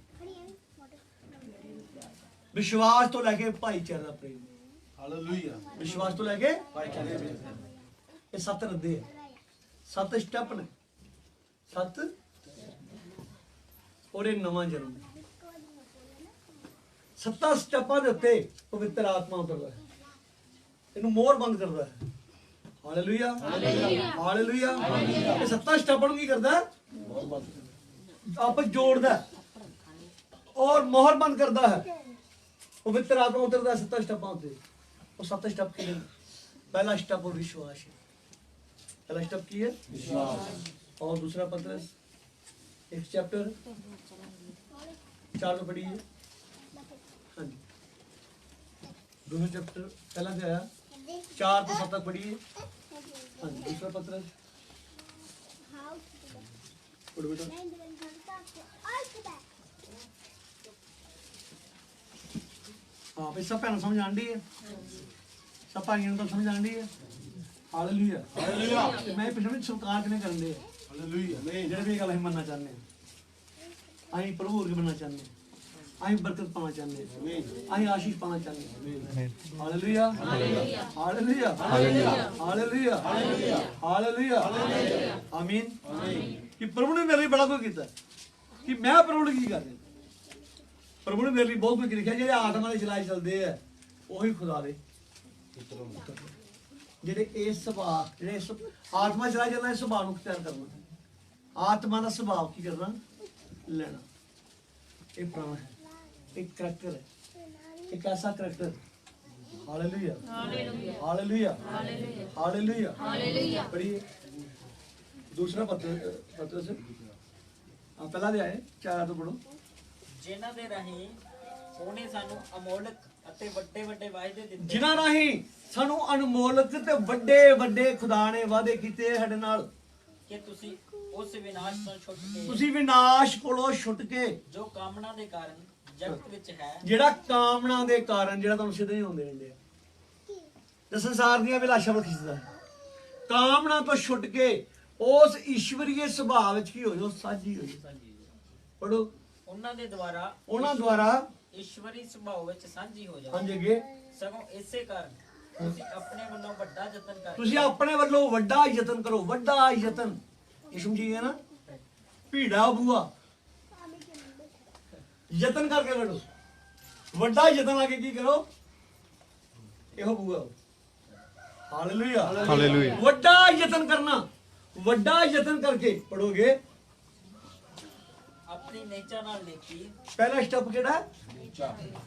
ਵਿਸ਼ਵਾਸ ਤੋਂ ਲੈ ਕੇ ਭਾਈਚਾਰੇ ਦਾ ਪ੍ਰੇਮ। हालेलुया। ਵਿਸ਼ਵਾਸ ਤੋਂ ਲੈ ਕੇ ਭਾਈਚਾਰੇ ਦਾ ਪ੍ਰੇਮ। ਇਹ 7 ਰੱਦੇ ਹੈ, 7 ਸਟੈਪ ਨੇ, 7 ਔਰ ਇਹ ਨਵਾਂ ਜਨਮ। 7 ਸਟੈਪਾਂ ਦੇ ਉੱਤੇ ਪਵਿੱਤਰ ਆਤਮਾ ਉਤਰਦਾ ਹੈ, ਇਹਨੂੰ ਮੋਹਰ ਬੰਦ ਕਰਦਾ ਹੈ। Hallelujah hallelujah. ਇਹ 7 ਸਟੈਪਾਂ ਨੂੰ ਕੀ ਕਰਦਾ? ਆਪਸ ਜੋੜਦਾ ਔਰ ਮੋਹਰ ਬੰਦ ਕਰਦਾ ਹੈ। ਪਵਿੱਤਰ ਆਤਮਾ ਉਤਰਦਾ 7 ਸਟੈਪਾਂ ਉੱਤੇ। ਉਹ 7 ਸਟੈਪ ਕੀ ਨੇ? पहला स्टेप और विश्वास है। पहला स्टेप की है विश्वास। और दूसरा पत्रस एक चैप्टर 4 में पढ़ी है। हाँ जी, दोनों चैप्टर पहला क्या है 4 से 7 तक पढ़ी है। हाँ जी, दूसरा पत्रस पढ़ो बेटा। हाँ भाई सब भैन समझ आंदी है, सब भाइयों को समझ आंदी है। Hallelujah hallelujah. मैं पिछले सरकार किने करन दे हालेलुया नहीं जेड़े भी गल हम मनना चाहते हैं, आई प्रभु होर के बनना चाहते हैं, आई बरकत पाना चाहते हैं, आई आशीष पाना चाहते हैं। Hallelujah hallelujah hallelujah hallelujah hallelujah आमीन। कि प्रभु ने मेरे लिए बड़ा कुछ किया कि मैं प्रभु ने की कर रहा। प्रभु ने मेरे लिए बहुत कुछ लिखा। जो आत्मा के चलाए चलते हैं वही खुदा दे जेडे इस स्वभाव जेडे आत्मा चलाए चलना इस स्वभाव को तैयार करना। आत्मा का स्वभाव की करना लेना। एक प्राण है, एक करैक्टर है, एक ऐसा करैक्टर। Hallelujah hallelujah hallelujah. पढ़िए दूसरा पत्र से पहला दिया है 4 तो पढ़ो। ਜਿਨ੍ਹਾਂ ਦੇ ਰਾਹੀਂ ਉਹਨੇ ਸਾਨੂੰ ਅਮੋਲਕ ਅਤੇ ਵੱਡੇ ਵੱਡੇ ਵਾਅਦੇ ਦਿੱਤੇ। ਜਿਨ੍ਹਾਂ ਰਾਹੀਂ ਸਾਨੂੰ ਅਨਮੋਲਕ ਤੇ ਵੱਡੇ ਵੱਡੇ ਖੁਦਾ ਨੇ ਵਾਅਦੇ ਕੀਤੇ ਸਾਡੇ ਨਾਲ ਕਿ ਤੁਸੀਂ ਉਸ ਵਿਨਾਸ਼ ਤੋਂ ਛੁੱਟ ਕੇ ਤੁਸੀਂ ਵਿਨਾਸ਼ ਕੋਲੋਂ ਛੁੱਟ ਕੇ ਜੋ ਕਾਮਨਾ ਦੇ ਕਾਰਨ ਜਗਤ ਵਿੱਚ ਹੈ ਜਿਹੜਾ ਕਾਮਨਾ ਦੇ ਕਾਰਨ ਜਿਹੜਾ ਤੁਹਾਨੂੰ ਸਿੱਧੇ ਨਹੀਂ ਹੁੰਦੇ ਰਹਿੰਦੇ ਤੇ ਸੰਸਾਰ ਦੀਆਂ ਵਿਲਾਸ਼ਾਂ ਵੱਲ ਖਿੱਚਦਾ ਹੈ, ਕਾਮਨਾ ਤੋਂ ਛੁੱਟ ਕੇ ਉਸ ਈਸ਼ਵਰੀਏ ਸੁਭਾਅ ਵਿੱਚ ਕੀ ਹੋ ਜਾਓ ਸਾਂਝੀ ਹੋ ਜਾਓ। ਪੜੋ ਉਹਨਾਂ ਦੁਆਰਾ ਈਸ਼ਵਰੀ ਸੁਭਾਅ ਵਿੱਚ ਸਾਂਝੀ ਹੋ ਜਾਓ। ਹਾਂਜੀ ਅੱਗੇ ਸਗੋਂ ਇਸੇ ਕਾਰਨ ਤੁਸੀਂ ਆਪਣੇ ਵੱਲੋਂ ਵੱਡਾ ਯਤਨ ਕਰੋ। ਤੁਸੀਂ ਆਪਣੇ ਵੱਲੋਂ ਵੱਡਾ ਯਤਨ ਕਰੋ। ਵੱਡਾ ਯਤਨ ਯਿਸੂ ਜੀ ਹੈ ਨਾ ਭੀੜਾ ਬੂਆ ਯਤਨ ਕਰਕੇ ਵੜੋ। ਵੱਡਾ ਯਤਨ ਆ ਕੇ ਕੀ ਕਰੋ ਇਹੋ ਬੂਆ। Hallelujah hallelujah. ਵੱਡਾ ਯਤਨ ਕਰਨਾ। ਵੱਡਾ ਯਤਨ ਕਰਕੇ ਪੜੋਗੇ। ਆਪਣੀ ਨੇਚਾ ਨਾਲ ਨੇਕੀ ਪਹਿਲਾ ਸਟੈਪ ਕਿਹੜਾ?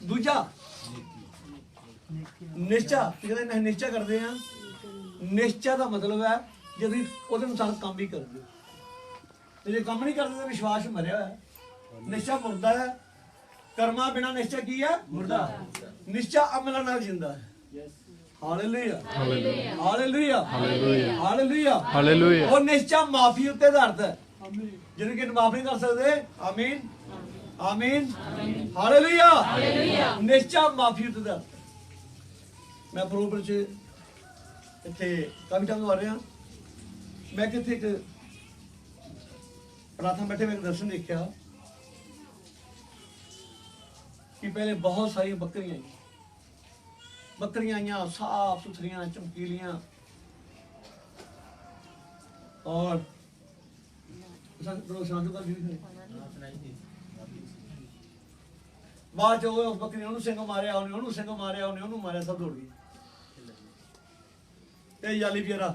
ਦੂਜਾ ਨਿਸ਼ਚਾ। ਜਿਹਦੇ ਨਾਲ ਨਿਸ਼ਚਾ ਕਰਦੇ ਆ, ਨਿਸ਼ਚਾ ਦਾ ਮਤਲਬ ਹੈ ਜੇ ਤੁਸੀਂ ਉਹਦੇ ਅਨੁਸਾਰ ਕੰਮ ਵੀ ਕਰਦੇ ਹੋ। ਤੇ ਜੇ ਕੰਮ ਨਹੀਂ ਕਰਦੇ ਤਾਂ ਵਿਸ਼ਵਾਸ ਮਰਿਆ ਹੋਇਆ। ਨਿਸ਼ਚਾ ਮੁਰਦਾ ਹੈ। ਕਰਮਾਂ ਬਿਨਾ ਨਿਸ਼ਚਾ ਕੀ ਹੈ? ਮੁਰਦਾ। ਨਿਸ਼ਚਾ ਅਮਲਾਂ ਨਾਲ ਜਿੰਦਾ ਹੈ। Hallelujah hallelujah hallelujah hallelujah hallelujah. ਉਹ ਨਿਸ਼ਚਾ ਮਾਫੀ ਉੱਤੇ ਆਧਾਰਿਤ ਹੈ। ਜਿਹਨੂੰ ਕਿ ਮਾਫ ਨਹੀਂ ਕਰ ਸਕਦੇ। ਆਮੀਨ ਆਮੀਨ ਹਾਲੇਲੂਇਆ ਹਾਲੇਲੂਇਆ। ਨਿਸ਼ਚਾ ਮਾਫੀ ਉੱਤੇ ਆਧਾਰਿਤ। ਮੈਂ ਪ੍ਰੋਗਰਾਮ 'ਚ ਇੱਥੇ ਕਾਫੀ ਟਾਈਮ ਤੋਂ ਆ ਰਿਹਾ। ਮੈਂ ਕਿੱਥੇ ਇੱਕ ਪ੍ਰਾਰਥਨਾ ਬੈਠੇ ਮੈਂ ਦਰਸ਼ਨ ਦੇਖਿਆ कि पहले बहुत सारी बकरियां आईया साफ सुथरियां चमकीलियां और बाद बकरियां सिंह मारिया उन्हें सिंह मारिया उन्हें मारिया सब दौड़ गई। याली प्यारा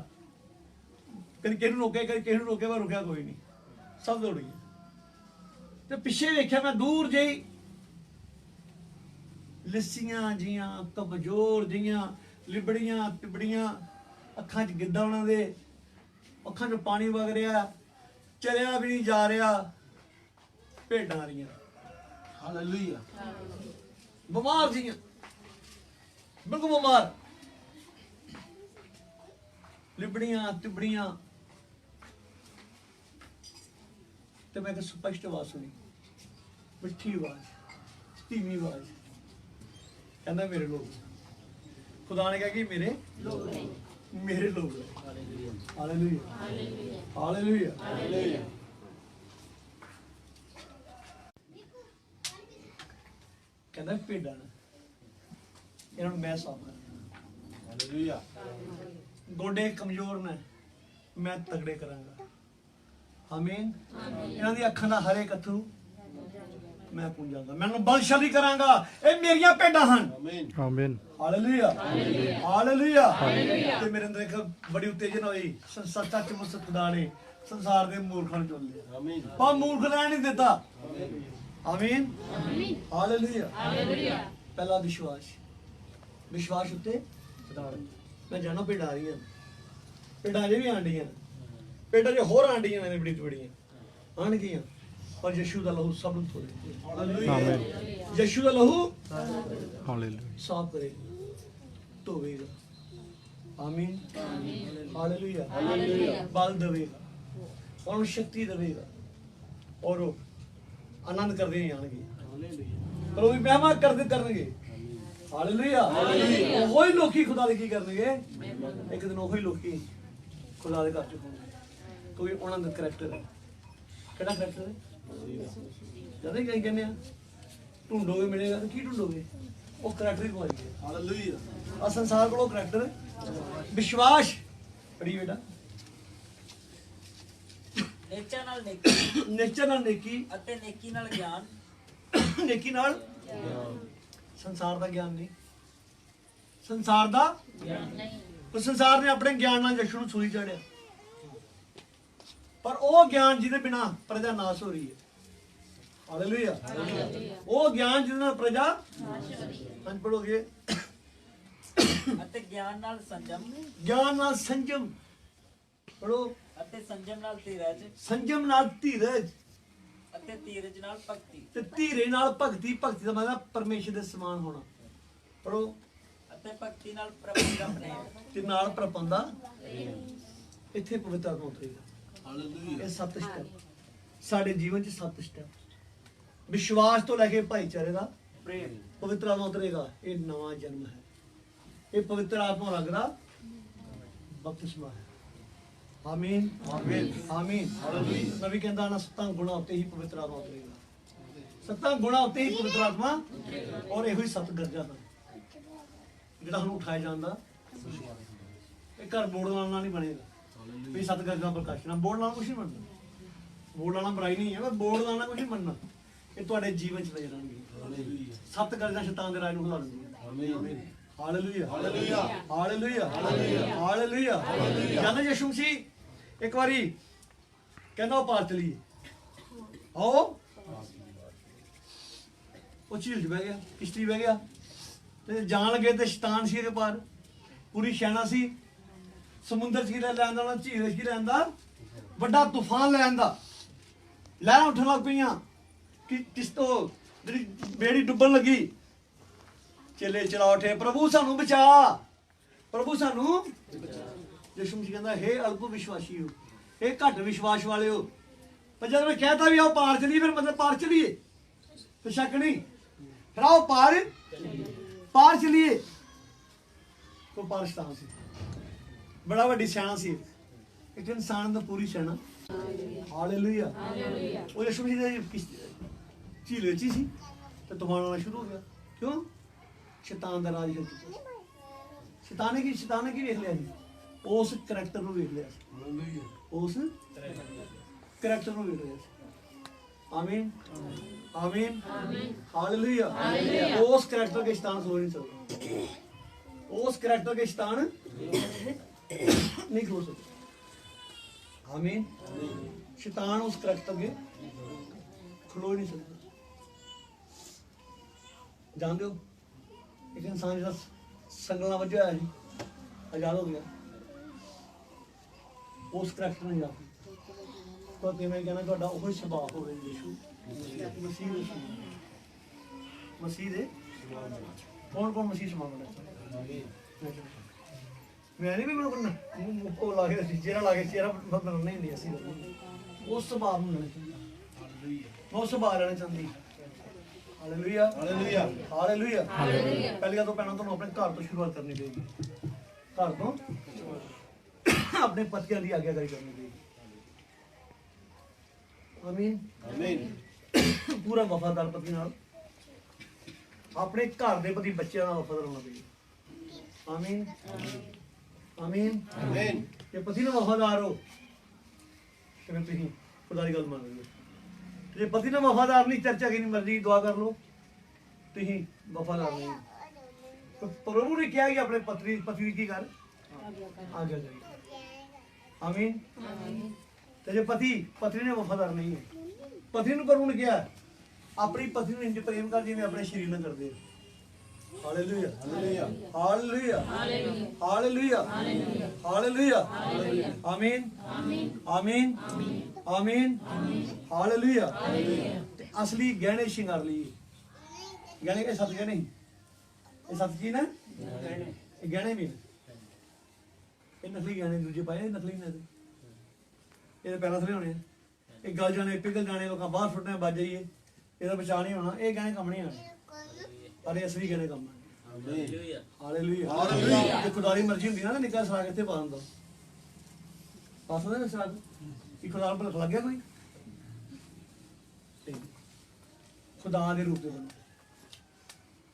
कभी किसी रोके कभी किसी रोके मैं रुकया कोई नहीं, सब दौड़ गई। तो पिछे देखा मैं दूर जी लिस्सियां जियां कमजोर जियां लिबड़ियां तिबड़ियां अखां च गिद्दा उन्हां दे अखां च पानी वग रहा ਚਲਿਆ ਵੀ ਨਹੀਂ ਜਾ ਰਿਹਾ, ਭੇਡਾਂ ਆ ਰਹੀਆਂ, हालेलुया ਬਿਮਾਰ ਸੀਗੀਆਂ, ਬਿਲਕੁਲ ਬਿਮਾਰ, ਲਿਬੜੀਆਂ ਤਿਬੜੀਆਂ। ਤੇ ਮੈਂ ਇੱਕ ਸਪਸ਼ਟ ਆਵਾਜ਼ ਸੁਣੀ, ਮਿੱਠੀ ਆਵਾਜ਼, ਧੀਮੀ ਆਵਾਜ਼, ਕਹਿੰਦਾ ਮੇਰੇ ਲੋਕ। ਖੁਦਾ ਨੇ ਕਿਹਾ ਕਿ ਮੇਰੇ ਲੋਕ ਨੇ। Hallelujah hallelujah hallelujah. ਕਹਿੰਦਾ ਭੇਡਾਂ ਨੇ, ਇਹਨਾਂ ਨੂੰ ਮੈਂ ਸਾਫ਼ ਕਰਾਂਗਾ। हालेलुया ਗੋਡੇ ਕਮਜ਼ੋਰ ਨੇ, ਮੈਂ ਤਗੜੇ ਕਰਾਂਗਾ। ਆਮੀਨ। ਇਹਨਾਂ ਦੀ ਅੱਖਾਂ ਦਾ ਹਰੇਕ ਅਥਰੂ ਮੈਂ ਪੂੰਜਾਂਗਾ, ਮੈਂ ਇਹਨੂੰ ਬਲਸ਼ਾਲੀ ਕਰਾਂਗਾ। ਇਹ ਮੇਰੀਆਂ ਭੇਡਾਂ ਹਨ। आमीन आमीन ਹਾਲੇਲੂਇਆ ਹਾਲੇਲੂਇਆ। ਤੇ ਮੇਰੇ ਅੰਦਰ ਇੱਕ ਬੜੀ ਉਤੇਜਨਾ ਹੋਈ, ਸੱਚ ਮੁੱਤ ਖੁਦਾ ਨੇ ਸੰਸਾਰ ਦੇ ਮੂਰਖਾਂ ਨੂੰ ਚੁਣ ਲਿਆ, आमीन ਪਰ ਮੂਰਖ ਰਹਿਣ ਨਹੀਂ ਦਿੱਤਾ। ਆਮੀਨ ਹਾਲੇਲੂਇਆ। ਪਹਿਲਾ ਵਿਸ਼ਵਾਸ, ਵਿਸ਼ਵਾਸ ਉੱਤੇ ਮੈਂ ਜਾਣਾ ਭੇਡਾਂ ਆ ਰਹੀਆਂ, ਭੇਡਾਂ ਜੇ ਵੀ ਆਂਡੀਆਂ, ਭੇਡਾਂ ਜੇ ਹੋਰ ਆਂਡੀਆਂ ਨੇ ਬੜੀ ਬੜੀਆਂ ਆਣਗੀਆਂ, ਪਰ ਯਿਸੂ ਦਾ ਲਹੂ ਸਭ ਨੂੰ ਧੋਲੇ। आमीन ਯਿਸੂ ਦਾ ਲਹੂ हालेलुया ਸਾਫ਼ ਕਰੇ, ਧੋਵੇਗਾ। ਆਮੀਨ ਹਾਲੇਲੂਇਆ ਬਲ ਦੇਵੇਗਾ, ਉਹਨੂੰ ਸ਼ਕਤੀ ਦੇਵੇਗਾ, ਔਰ ਉਹ ਆਨੰਦ ਕਰਦੇ ਜਾਣਗੇ, ਪਰ ਉਹ ਵੀ ਮਹਿਮਾ ਕਰਦੇ ਕਰਨਗੇ। ਹਾਲੇਲੂਇਆ। ਉਹੀ ਲੋਕੀ ਖੁਦਾ ਦੇ ਕੀ ਕਰਨਗੇ, ਇੱਕ ਦਿਨ ਉਹੀ ਲੋਕੀ ਖੁਦਾ ਦੇ ਘਰ ਚ ਹੋਣਗੇ, ਕਿਉਂਕਿ ਉਹਨਾਂ ਦਾ ਕਰੈਕਟਰ ਹੈ। ਕਿਹੜਾ ਕਰੈਕਟਰ ਹੈ? ਜਦੋਂ ਹੀ ਕਹਿੰਦੇ ਆ ਢੂੰਡੋਗੇ ਮਿਲੇਗਾ, ਤਾਂ ਕੀ ਢੂੰਡੋਗੇ? ਉਹ ਕਰੈਕਟਰ ਹੀ ਪਾਏਗੇ। हालेलुया ਆ ਸੰਸਾਰ ਕੋਲੋਂ ਕਰੈਕਟਰ, ਵਿਸ਼ਵਾਸ ਪੜੀ ਬੇਟਾ, ਨੇਚਰ ਨਾਲ ਨੇਕੀ ਨੇਚਰ ਨਾਲ ਨੇਕੀ, ਅਤੇ ਨੇਕੀ ਨਾਲ ਗਿਆਨ। ਨੇਕੀ ਨਾਲ ਸੰਸਾਰ ਦਾ ਗਿਆਨ ਨਹੀਂ, ਸੰਸਾਰ ਦਾ ਉਹ ਸੰਸਾਰ ਨੇ ਆਪਣੇ ਗਿਆਨ ਨਾਲ ਯਿਸੂ ਨੂੰ ਸੂਲੀ ਚੜਿਆ, ਪਰ ਉਹ ਗਿਆਨ ਜਿਹਦੇ ਬਿਨਾ ਪ੍ਰਜਾ ਨਾਸ ਹੋ ਰਹੀ ਹੈ। ਹਾਲੇਲੂਇਆ। ਉਹ ਗਿਆਨ ਜਿਹਦੇ ਨਾਲ ਪ੍ਰਜਾ ਨਾਸ ਪੜੋਗੇ, ਅਤੇ ਗਿਆਨ ਨਾਲ ਸੰਜਮ, ਗਿਆਨ ਨਾਲ ਸੰਜਮ ਪੜੋ, ਅਤੇ ਸੰਜਮ ਨਾਲ ਧੀਰਜ, ਸੰਜਮ ਨਾਲ ਧੀਰਜ, ਅਤੇ ਧੀਰਜ ਨਾਲ ਭਗਤੀ, ਤੇ ਧੀਰੇ ਨਾਲ ਭਗਤੀ। ਭਗਤੀ ਦਾ ਮਤਲਬ ਪਰਮੇਸ਼ਰ ਦੇ ਸਮਾਨ ਹੋਣਾ। ਪੜੋ, ਅਤੇ ਭਗਤੀ ਨਾਲ ਪ੍ਰਭੂ ਦਾ ਪ੍ਰੇਮ। ਤੇ ਨਾਲ ਪ੍ਰਪੰਦਾ। ਇੱਥੇ ਪਵਿੱਤਰ ਆਤਮਾ ਉਤਰੇਗਾ। हालेलुया ਇਹ 7 ਸਟੈਪ ਸਾਡੇ ਜੀਵਨ 'ਚ 7 ਸਟੈਪ, ਵਿਸ਼ਵਾਸ ਤੋਂ ਲੈ ਕੇ ਭਾਈਚਾਰੇ ਦਾ ਪ੍ਰੇਮ। ਪਵਿੱਤਰ ਆਤਮਾ ਉਤਰੇਗਾ। ਇਹ ਨਵਾਂ ਜਨਮ ਹੈ, ਇਹ ਪਵਿੱਤਰ ਆਤਮਾ ਲੱਗਦਾ ਬਪਤਿਸਮਾ ਹੈ। ਆਮੀਨ ਆਮੀਨ ਆਮੀਨ। ਨਬੀ ਕਹਿੰਦਾ ਨਾ 7 ਗੁਣਾ ਉੱਤੇ ਹੀ ਪਵਿੱਤਰ ਆਤਮਾ ਉਤਰੇਗਾ, 7 ਗੁਣਾ ਉੱਤੇ ਹੀ ਪਵਿੱਤਰ ਆਤਮਾ, ਔਰ ਇਹੋ ਹੀ 7 ਗਰਜਾਂ ਹਨ ਜਿਹੜਾ ਸਾਨੂੰ ਉਠਾਇਆ ਜਾਂਦਾ। ਇਹ ਘਰ ਬੋਰਡ ਨਾਲ ਨਹੀਂ ਬਣੇਗਾ ਵੀ 7 ਗਰਜਾਂ ਪ੍ਰਕਾਸ਼ਨਾ, ਬੋਰਡ ਨਾਲ ਕੁਝ ਨਹੀਂ ਬਣਨਾ, ਬੋਰਡ ਨਾਲ ਬੁਰਾਈ ਨਹੀਂ ਹੈ, ਪਰ ਬੋਰਡ ਨਾਲ ਕੁਝ ਨਹੀਂ ਬਣਨਾ। ਇਹ ਤੁਹਾਡੇ ਜੀਵਨ 'ਚ ਲੈ ਜਾਣਗੇ। 7 ਗਰਜਾਂ ਸ਼ੈਤਾਨ ਦੇ ਰਾਜ ਨੂੰ ਹਿਲਾ ਦਿੰਦੀਆਂ। आमीन ਹਾਲੇਲੂਇਆ हालेलुया ਹਾਲੇਲੂਇਆ ਹਾਲੇਲੂਇਆ। ਕਹਿੰਦਾ ਯਿਸੂ ਮਸੀਹ ਇੱਕ ਵਾਰੀ ਕਹਿੰਦਾ ਉਹ ਪਾਰ ਚਲੀਏ, ਆਓ। ਉਹ ਝੀਲ 'ਚ ਬਹਿ ਗਿਆ, ਕਿਸ਼ਤੀ ਬਹਿ ਗਿਆ, ਤੇ ਜਾਣ ਲੱਗੇ ਤੇ ਸ਼ੈਤਾਨ ਸੀ ਇਹਦੇ ਪਾਰ, ਪੂਰੀ ਸ਼ੈਨਾ ਸੀ ਸਮੁੰਦਰ 'ਚ। ਕੀ ਲੈ ਆਂਦਾ ਉਹਨਾਂ ਝੀਲ 'ਚ? ਕੀ ਲੈ ਆਂਦਾ? ਵੱਡਾ ਤੂਫਾਨ ਲੈ ਆਂਦਾ, ਲਹਿਰਾਂ ਉੱਠਣ ਲੱਗ ਪਈਆਂ ਕਿ ਕਿਸ ਤੋਂ ਜਿਹੜੀ ਬੇੜੀ ਡੁੱਬਣ ਲੱਗੀ। ਚੇਲੇ ਚਲਾ ਉਠੇ, ਪ੍ਰਭੂ ਸਾਨੂੰ ਬਚਾ, ਪ੍ਰਭੂ ਸਾਨੂੰ। ਯਿਸੂ ਮਸੀਹ ਕਹਿੰਦਾ, ਹੇ ਅਲਪ ਵਿਸ਼ਵਾਸੀਓ, ਇਹ ਘੱਟ ਵਿਸ਼ਵਾਸ ਵਾਲਿਓ, ਪਰ ਜਦ ਮੈਂ ਕਹਿਤਾ ਵੀ ਆਓ ਪਾਰ ਚਲੀਏ, ਫਿਰ ਮਤਲਬ ਪਾਰ ਚਲੀਏ, ਫਿਰ ਸ਼ੱਕ ਨਹੀਂ, ਫਿਰ ਆਓ ਪਾਰ ਚਲੀਏ। ਕੋ ਪਾਰ ਸ਼ੈਤਾਨ ਸੀ, ਬੜਾ ਵੱਡੀ ਸਿਆਣਾ ਸੀ, ਇੱਕ ਇਨਸਾਨ ਦਾ ਪੂਰੀ ਸਿਆਣਾ। ਹਾਲੇਲੂਇਆ। ਉਹ ਯਿਸੂ ਮਸੀਹ ਦੀ ਝੀਲ ਵਿੱਚ ਹੀ ਸੀ ਤੇ ਤੂਫਾਨ ਆਉਣਾ ਸ਼ੁਰੂ ਹੋ ਗਿਆ। ਕਿਉਂ? ਸ਼ੈਤਾਨ ਦਾ ਰਾਜ ਹੋ ਚੁੱਕਾ। ਸ਼ੈਤਾਨ ਨੇ ਕੀ ਵੇਖ ਲਿਆ ਸੀ? ਉਸ ਕਰੈਕਟਰ ਨੂੰ ਵੇਖ ਲਿਆ ਸੀ, ਉਸ ਕਰੈਕਟਰ ਨੂੰ ਵੇਖ ਲਿਆ ਸੀ। ਆਮੀਨ ਆਮੀਨ हालेलुया। उस करैक्टर के शैतान सो नहीं सकते, उस करैक्टर के शैतान नहीं खो सकते। आमीन। शैतान उस करैक्टर के खलो नहीं सकता। जानते हो एक इंसान जो संगला वजह है आजाद हो गया, उस करैक्टर नहीं जाता। तो मैं कहना ਤੁਹਾਡਾ ਉਹ ਹੀ ਸੁਭਾਅ ਹੋਵੇ ਯਿਸੂ ਮਸੀਹ ਦੇ ਮਸੀਹ ਦੇ ਕੌਣ ਮਸੀਹ ਸਮਾਉਣਾ ਮੈਂ ਨਹੀਂ ਵੀ ਮੈਨੂੰ ਕਰਨਾ ਉਹ ਲਾ ਕੇ ਚਿਹਰਾ ਲਾ ਕੇ ਚਿਹਰਾ ਬੰਨਣਾ ਨਹੀਂ ਹੁੰਦੀ ਅਸੀਂ ਉਸ ਸੁਭਾਅ ਨੂੰ ਲੈਣਾ ਚਾਹੁੰਦੇ ਉਹ ਸੁਭਾਅ ਲੈਣਾ ਚਾਹੁੰਦੀ ਹਾਲੇਲੂਇਆ ਹਾਲੇਲੂਇਆ ਹਾਲੇਲੂਇਆ ਹਾਲੇਲੂਇਆ ਪਹਿਲੀ ਗੱਲ ਤਾਂ ਪਹਿਲਾਂ ਤੁਹਾਨੂੰ ਆਪਣੇ ਘਰ ਤੋਂ ਸ਼ੁਰੂਆਤ ਕਰਨੀ ਪਏਗੀ ਘਰ ਤੋਂ ਆਪਣੇ ਪਤੀਆਂ ਦੀ ਆਗਿਆਕਾਰੀ ਕਰਨੀ ਪਏਗੀ ਆਮੀਨ ਆਮੀਨ ਪੂਰਾ ਵਫਾਦਾਰ ਪਤੀ ਨਾਲ ਆਪਣੇ ਘਰ ਦੇ ਪ੍ਰਤੀ ਬੱਚਿਆਂ ਦਾ ਵਫਾਦਾਰ ਹੋਣਾ ਪਏਗਾ ਆਮੀਨ ਆਮੀਨ ਆਮੀਨ ਜੇ ਪਤੀ ਨਾਲ ਵਫਾਦਾਰ ਹੋ ਤੇ ਫਿਰ ਤੁਸੀਂ ਖੁਦਾ ਦੀ ਗੱਲ ਮੰਨ ਲਓ ਜੇ ਪਤੀ ਨਾਲ ਵਫਾਦਾਰ ਨਹੀਂ ਚਰਚਾ ਕੀ ਨਹੀਂ ਮਰਜ਼ੀ ਦੁਆ ਕਰ ਲਓ ਤੁਸੀਂ ਵਫਾਦਾਰ ਨਹੀਂ ਪ੍ਰਭੂ ਨੇ ਕਿਹਾ ਕਿ ਆਪਣੇ ਪਤੀ ਕੀ ਕਰ ਆਗਿਆ ਕਰੀ ਆਮੀਨ ਤੇ ਜੇ ਪਤਨੀ ਨੇ ਵਫਾਦਾਰ ਨਹੀਂ ਹੈ ਪਤੀ ਨੂੰ ਪ੍ਰਭੂ ਨੇ ਕਿਹਾ ਆਪਣੀ ਪਤਨੀ ਨੂੰ ਇੰਜ ਪ੍ਰੇਮ ਕਰ ਜਿਵੇਂ ਆਪਣੇ ਸਰੀਰ ਨਾਲ ਕਰਦੇ hallelujah hallelujah hallelujah hallelujah hallelujah ਆਮੀਨ ਆਮੀਨ ਆਮੀਨ ਹਾਲੇਲੂਇਆ ਤੇ ਅਸਲੀ ਗਹਿਣੇ ਸ਼ਿੰਗਾਰ ਲਈ ਗਹਿਣੇ ਇਹ ਸੱਤ ਗਹਿਣੇ ਇਹ ਸੱਤ ਕੀ ਨਾ ਇਹ ਗਹਿਣੇ ਵੀ ਇਹ ਨਕਲੀ ਗਹਿਣੇ ਦੂਜੇ ਪਾਏ ਨਕਲੀ ਨੇ ਇਹਦੇ ਪੈਰਾਂ ਥਲੇ ਹੋਣੇ ਇਹ ਗਲ ਜਾਣੇ ਪਿਘਲ ਜਾਣੇ ਲੋਕਾਂ ਬਾਹਰ ਸੁੱਟਣੇ ਵੱਜ ਜਾਈਏ ਇਹਦਾ ਬਚਾਅ ਨਹੀਂ ਹੋਣਾ ਇਹ ਗਹਿਣੇ ਕੰਮ ਨਹੀਂ ਆਣੇ ਪਰ ਇਹ ਅਸਲੀ ਗਹਿਣੇ ਕੰਮ ਆਣੇ ਹਾਲੇਲੂਇਆ ਹਾਲੇਲੂਇਆ ਜੇ ਖੁਦਾ ਦੀ ਮਰਜ਼ੀ ਹੁੰਦੀ ਨਾ ਨਿੱਕਾ ਸਰਾਗ ਇੱਥੇ ਪਾ ਦਿੰਦਾ ਪਾਸ ਉਹਦੇ ਸਰਾਗ ਕਿ ਖੁਦਾ ਨੂੰ ਭੁਲੇਖਾ ਲੱਗ ਗਿਆ ਕੋਈ ਖੁਦਾ ਦੇ ਰੂਪ ਦੇ ਬਣਾ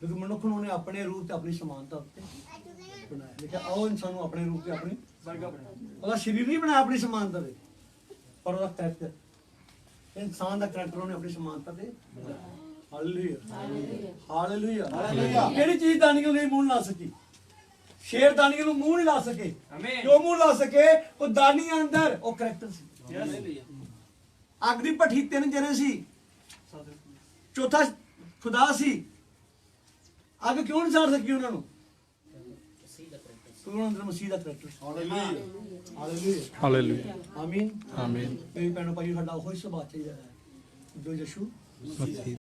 ਕਿਉਂਕਿ ਮਨੁੱਖ ਨੂੰ ਉਹਨੇ ਆਪਣੇ ਰੂਪ ਤੇ ਆਪਣੀ ਸਮਾਨਤਾ ਉੱਤੇ ਬਣਾਇਆ ਲਿਖਿਆ ਆਓ ਇਨਸਾਨ ਨੂੰ ਆਪਣੇ ਰੂਪ ਤੇ ਆਪਣੀ ਵਰਗਾ ਬਣਾਇਆ ਉਹਦਾ ਸਰੀਰ ਨਹੀਂ ਬਣਾਇਆ ਆਪਣੀ ਸਮਾਨਤਾ ਤੇ ਪਰ ਉਹਦਾ ਕਰੈਕਟਰ ਇਨਸਾਨ ਦਾ ਕਰੈਕਟਰ ਉਹਨੇ ਆਪਣੀ ਸਮਾਨਤਾ ਤੇ ਹਾਲੇਲੂਇਆ ਹਾਲੇਲੂਇਆ ਹਾਲੇਲੂਇਆ ਕਿਹੜੀ ਚੀਜ਼ ਦਾਨੀਏਲ ਨੇ ਮੂੰਹ ਲਾ ਸਕੀ ਸ਼ੇਰ ਦਾਨੀਏਲ ਨੂੰ ਮੂੰਹ ਨਹੀਂ ਲਾ ਸਕੇ ਕਿਉਂ ਮੂੰਹ ਲਾ ਸਕੇ ਉਹ ਦਾਨੀ ਅੰਦਰ ਉਹ ਕਰੈਕਟਰ ਸੀ ਅੱਗ ਦੀ ਭੱਠੀ 3 ਜਣੇ ਸੀ ਚੌਥਾ ਖੁਦਾ ਸੀ ਅੱਗ ਕਿਉਂ ਨਹੀਂ ਸਾੜ ਸਕੀ ਉਹਨਾਂ ਨੂੰ ਕਿਉਂਕਿ ਉਹਨਾਂ ਅੰਦਰ ਮਸੀਹ ਦਾ ਕਰੈਕਟਰ ਹਾਲੇਲੂਇਆ ਹਾਲੇਲੂਇਆ ਹਾਲੇਲੂਇਆ ਆਮੀਨ ਆਮੀਨ ਮੇਰੀ ਭੈਣੋ ਭਾਈ ਸਾਡਾ ਉਹ ਹੀ ਸੁਭਾਅ ਚਾਹੀਦਾ ਹੈ ਜੋ ਯਿਸੂ ਮਸੀਹ